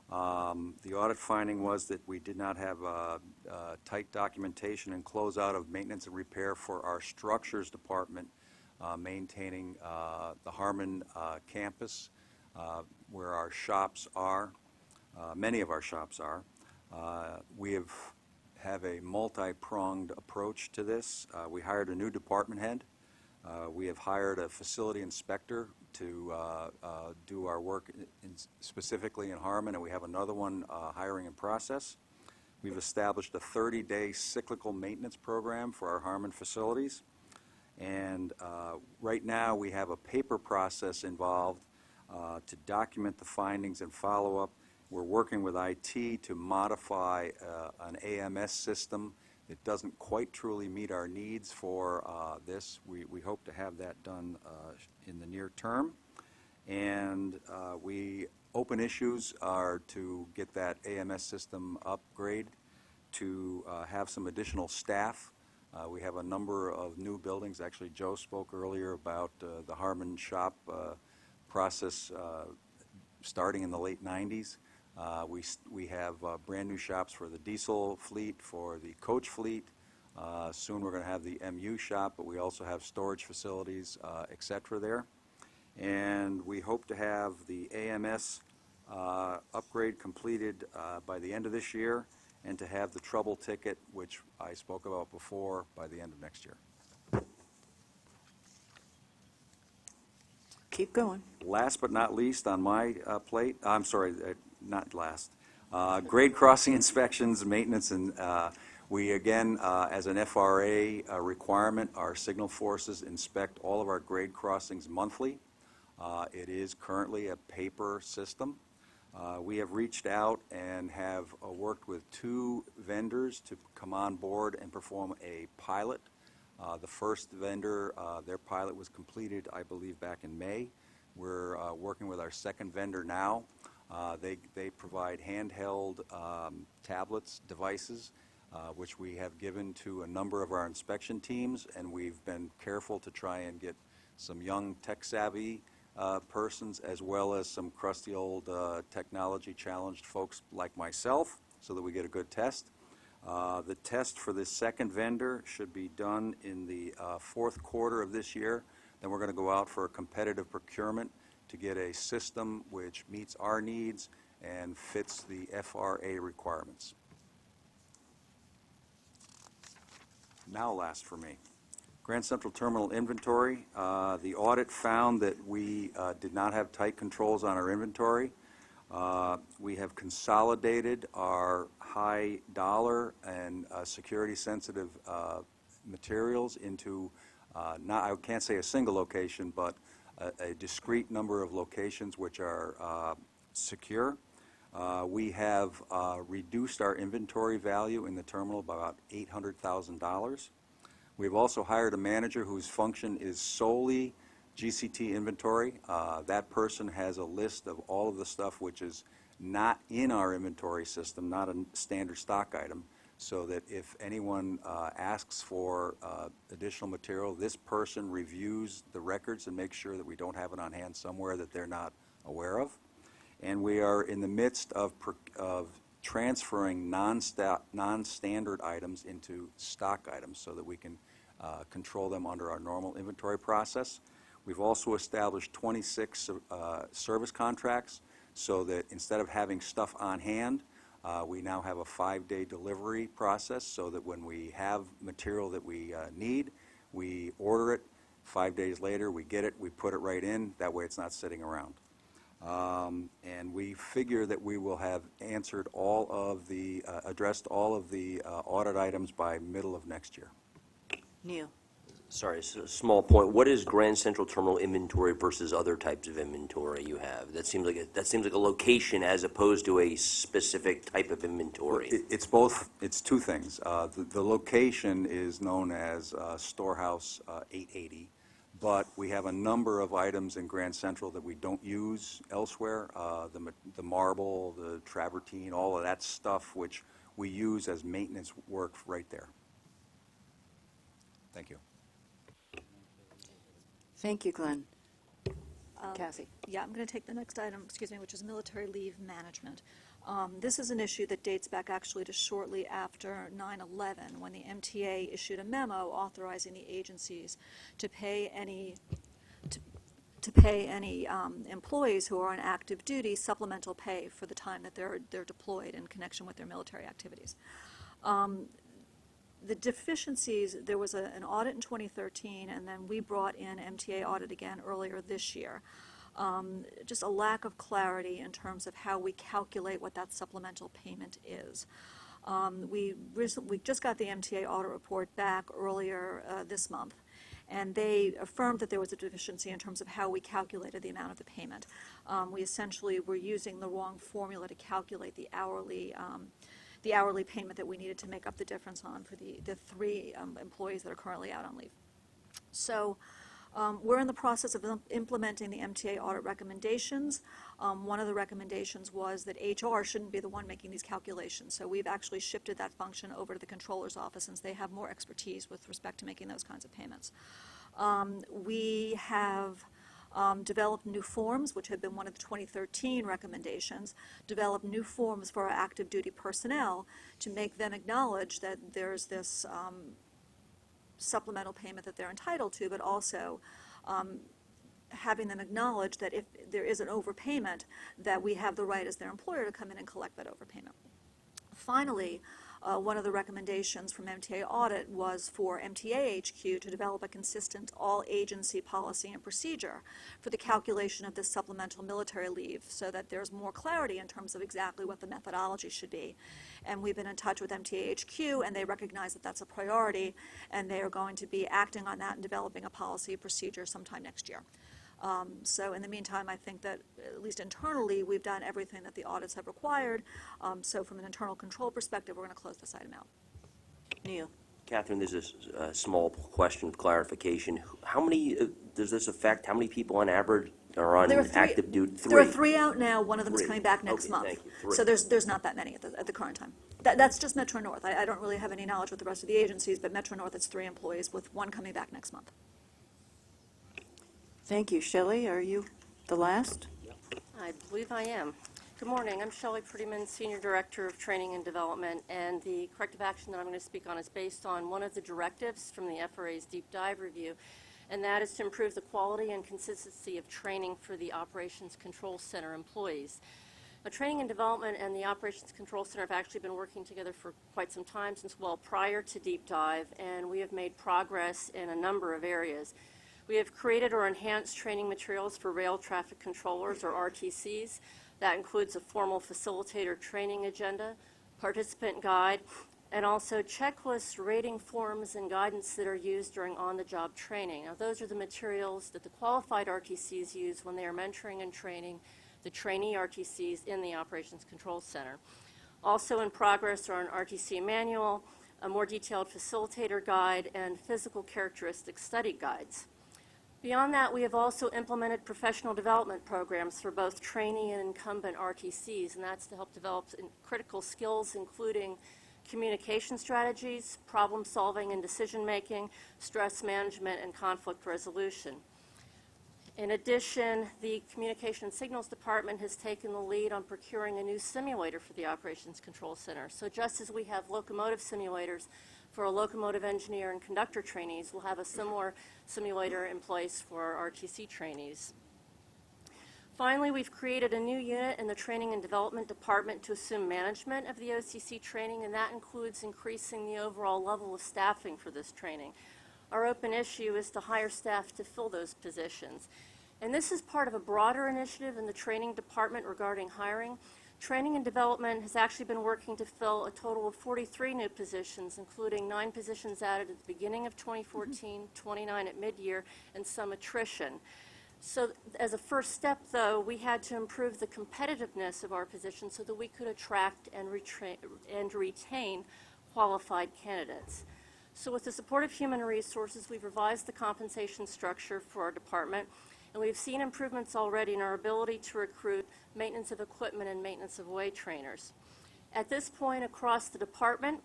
The audit finding was that we did not have tight documentation and closeout of maintenance and repair for our structures department maintaining the Harmon campus where our shops are, many of our shops are. We have have a multi-pronged approach to this. We hired a new department head. We have hired a facility inspector to do our work specifically in Harmon, and we have another one hiring in process. We've established a 30-day cyclical maintenance program for our Harmon facilities. And right now, we have a paper process involved to document the findings and follow up. We're working with IT to modify an AMS system that doesn't quite truly meet our needs for this. We hope to have that done in the near term. And open issues are to get that AMS system upgraded, to have some additional staff. We have a number of new buildings. Actually, Joe spoke earlier about the Harmon shop process starting in the late 90s. We have brand new shops for the diesel fleet, for the coach fleet. Soon we're going to have the MU shop, but we also have storage facilities, et cetera there. And we hope to have the AMS upgrade completed by the end of this year, and to have the trouble ticket, which I spoke about before, by the end of next year. Keep going. Last but not least on my plate, I'm sorry, not last, grade crossing inspections, maintenance, and we again, as an FRA requirement, our signal forces inspect all of our grade crossings monthly. It is currently a paper system. We have reached out and have worked with 2 vendors to come on board and perform a pilot. The first vendor, their pilot was completed, I believe, back in May. We're working with our second vendor now. They provide handheld tablets, devices, which we have given to a number of our inspection teams, and we've been careful to try and get some young tech-savvy persons, as well as some crusty old technology-challenged folks like myself, so that we get a good test. The test for this second vendor should be done in the 4th quarter of this year. Then we're going to go out for a competitive procurement to get a system which meets our needs and fits the FRA requirements. Now last for me. Grand Central Terminal inventory. The audit found that we did not have tight controls on our inventory. We have consolidated our high dollar and security-sensitive materials into, I can't say a single location, but a discrete number of locations which are secure. We have reduced our inventory value in the terminal by about $800,000. We've also hired a manager whose function is solely GCT inventory. That person has a list of all of the stuff which is not in our inventory system, not a standard stock item, so that if anyone asks for additional material, this person reviews the records and makes sure that we don't have it on hand somewhere that they're not aware of. And we are in the midst of transferring non-standard items into stock items so that we can control them under our normal inventory process. We've also established 26 service contracts so that instead of having stuff on hand, we now have a 5-day delivery process so that when we have material that we need, we order it. 5 days later, we get it, we put it right in. That way it's not sitting around. And we figure that we will have answered all of the, addressed all of the audit items by middle of next year. Neil. Sorry, so a small point. What is Grand Central Terminal inventory versus other types of inventory you have? That seems like a location as opposed to a specific type of inventory. It's both. It's 2 things. The location is known as Storehouse 880, but we have a number of items in Grand Central that we don't use elsewhere. The marble, the travertine, all of that stuff, which we use as maintenance work right there. Thank you. Thank you, Glenn. Kathy. Yeah, I'm going to take the next item, which is military leave management. This is an issue that dates back actually to shortly after 9/11, when the MTA issued a memo authorizing the agencies to pay any employees who are on active duty supplemental pay for the time that they're deployed in connection with their military activities. The deficiencies, there was an audit in 2013, and then we brought in MTA audit again earlier this year. Just a lack of clarity in terms of how we calculate what that supplemental payment is. We just got the MTA audit report back earlier this month, and they affirmed that there was a deficiency in terms of how we calculated the amount of the payment. We essentially were using the wrong formula to calculate the hourly payment that we needed to make up the difference on for the three employees that are currently out on leave. So we're in the process of implementing the MTA audit recommendations. One of the recommendations was that HR shouldn't be the one making these calculations. So we've actually shifted that function over to the controller's office since they have more expertise with respect to making those kinds of payments. We have developed new forms, which had been one of the 2013 recommendations, developed new forms for our active duty personnel to make them acknowledge that there's this supplemental payment that they're entitled to, but also having them acknowledge that if there is an overpayment, that we have the right as their employer to come in and collect that overpayment. Finally, one of the recommendations from MTA Audit was for MTA HQ to develop a consistent all-agency policy and procedure for the calculation of this supplemental military leave so that there's more clarity in terms of exactly what the methodology should be. And we've been in touch with MTA HQ, and they recognize that that's a priority, and they are going to be acting on that and developing a policy and procedure sometime next year. So in the meantime, I think that, at least internally, we've done everything that the audits have required. So from an internal control perspective, we're going to close this item out. Neil. Catherine, there's a small question of clarification. How many does this affect? How many people on average are on active duty? There are 3 out now. One of them is coming back next month. Thank you. So there's not that many at the current time. That's just Metro North. I don't really have any knowledge with the rest of the agencies, but Metro North, it's 3 employees with 1 coming back next month. Thank you. Shelley, are you the last? I believe I am. Good morning. I'm Shelley Prettyman, Senior Director of Training and Development, and the corrective action that I'm going to speak on is based on one of the directives from the FRA's deep dive review, and that is to improve the quality and consistency of training for the Operations Control Center employees. Now, Training and Development and the Operations Control Center have actually been working together for quite some time, since well prior to deep dive, and we have made progress in a number of areas. We have created or enhanced training materials for rail traffic controllers, or RTCs. That includes a formal facilitator training agenda, participant guide, and also checklists, rating forms, and guidance that are used during on-the-job training. Now, those are the materials that the qualified RTCs use when they are mentoring and training the trainee RTCs in the Operations Control Center. Also in progress are an RTC manual, a more detailed facilitator guide, and physical characteristic study guides. Beyond that, we have also implemented professional development programs for both trainee and incumbent RTCs, and that's to help develop critical skills, including communication strategies, problem solving and decision making, stress management, and conflict resolution. In addition, the Communication and Signals Department has taken the lead on procuring a new simulator for the Operations Control Center. So just as we have locomotive simulators for a locomotive engineer and conductor trainees, we'll have a similar simulator in place for our RTC trainees. Finally, we've created a new unit in the Training and Development Department to assume management of the OCC training, and that includes increasing the overall level of staffing for this training. Our open issue is to hire staff to fill those positions. And this is part of a broader initiative in the Training Department regarding hiring. Training and Development has actually been working to fill a total of 43 new positions, including 9 positions added at the beginning of 2014, 29 at mid-year, and some attrition. So as a first step, though, we had to improve the competitiveness of our positions so that we could attract and retain qualified candidates. So with the support of Human Resources, we've revised the compensation structure for our department, and we've seen improvements already in our ability to recruit maintenance of equipment and maintenance of way trainers. At this point across the department,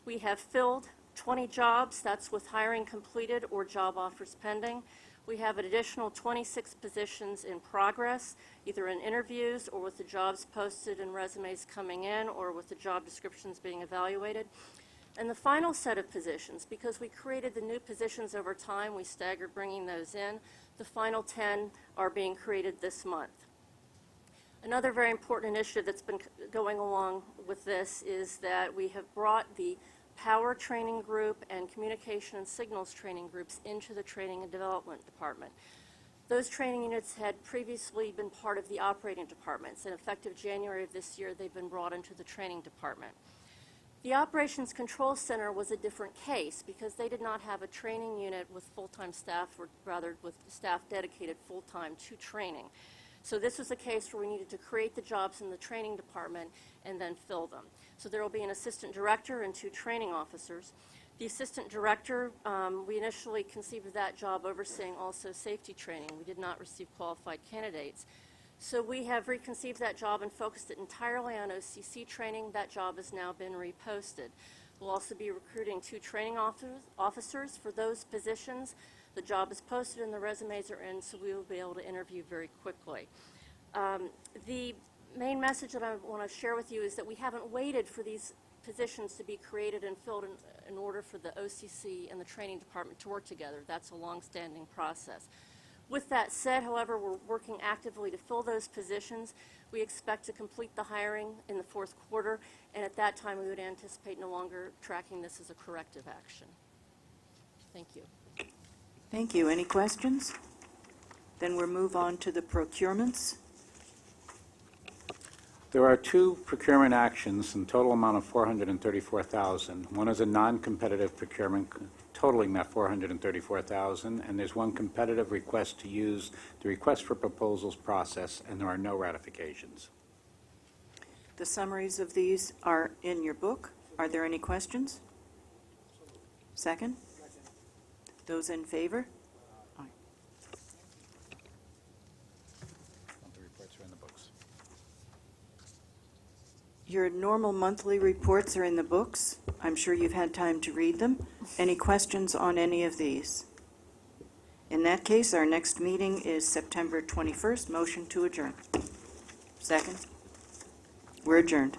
we have filled 20 jobs. That's with hiring completed or job offers pending. We have an additional 26 positions in progress, either in interviews or with the jobs posted and resumes coming in, or with the job descriptions being evaluated. And the final set of positions, because we created the new positions over time, we staggered bringing those in. The final 10 are being created this month. Another very important initiative that's been going along with this is that we have brought the power training group and communication and signals training groups into the training and development department. Those training units had previously been part of the operating departments, and effective January of this year, they've been brought into the training department. The Operations Control Center was a different case because they did not have a training unit with full-time staff, or rather with staff dedicated full-time to training. So this was a case where we needed to create the jobs in the training department and then fill them. So there will be an assistant director and 2 training officers. The assistant director, we initially conceived of that job overseeing also safety training. We did not receive qualified candidates. So we have reconceived that job and focused it entirely on OCC training. That job has now been reposted. We'll also be recruiting 2 training officers for those positions. The job is posted and the resumes are in, so we will be able to interview very quickly. The main message that I want to share with you is that we haven't waited for these positions to be created and filled in order for the OCC and the training department to work together. That's a long-standing process. With that said, however, we're working actively to fill those positions. We expect to complete the hiring in the 4th quarter, and at that time we would anticipate no longer tracking this as a corrective action. Thank you. Thank you. Any questions? Then we'll move on to the procurements. There are 2 procurement actions in total amount of $434,000. One is a non-competitive procurement totaling that $434,000, and there's one competitive request to use the request for proposals process, and there are no ratifications. The summaries of these are in your book. Are there any questions? Second? Those in favor? Aye. The reports are in the books. Your normal monthly reports are in the books. I'm sure you've had time to read them. Any questions on any of these? In that case, our next meeting is September 21st. Motion to adjourn. Second? We're adjourned.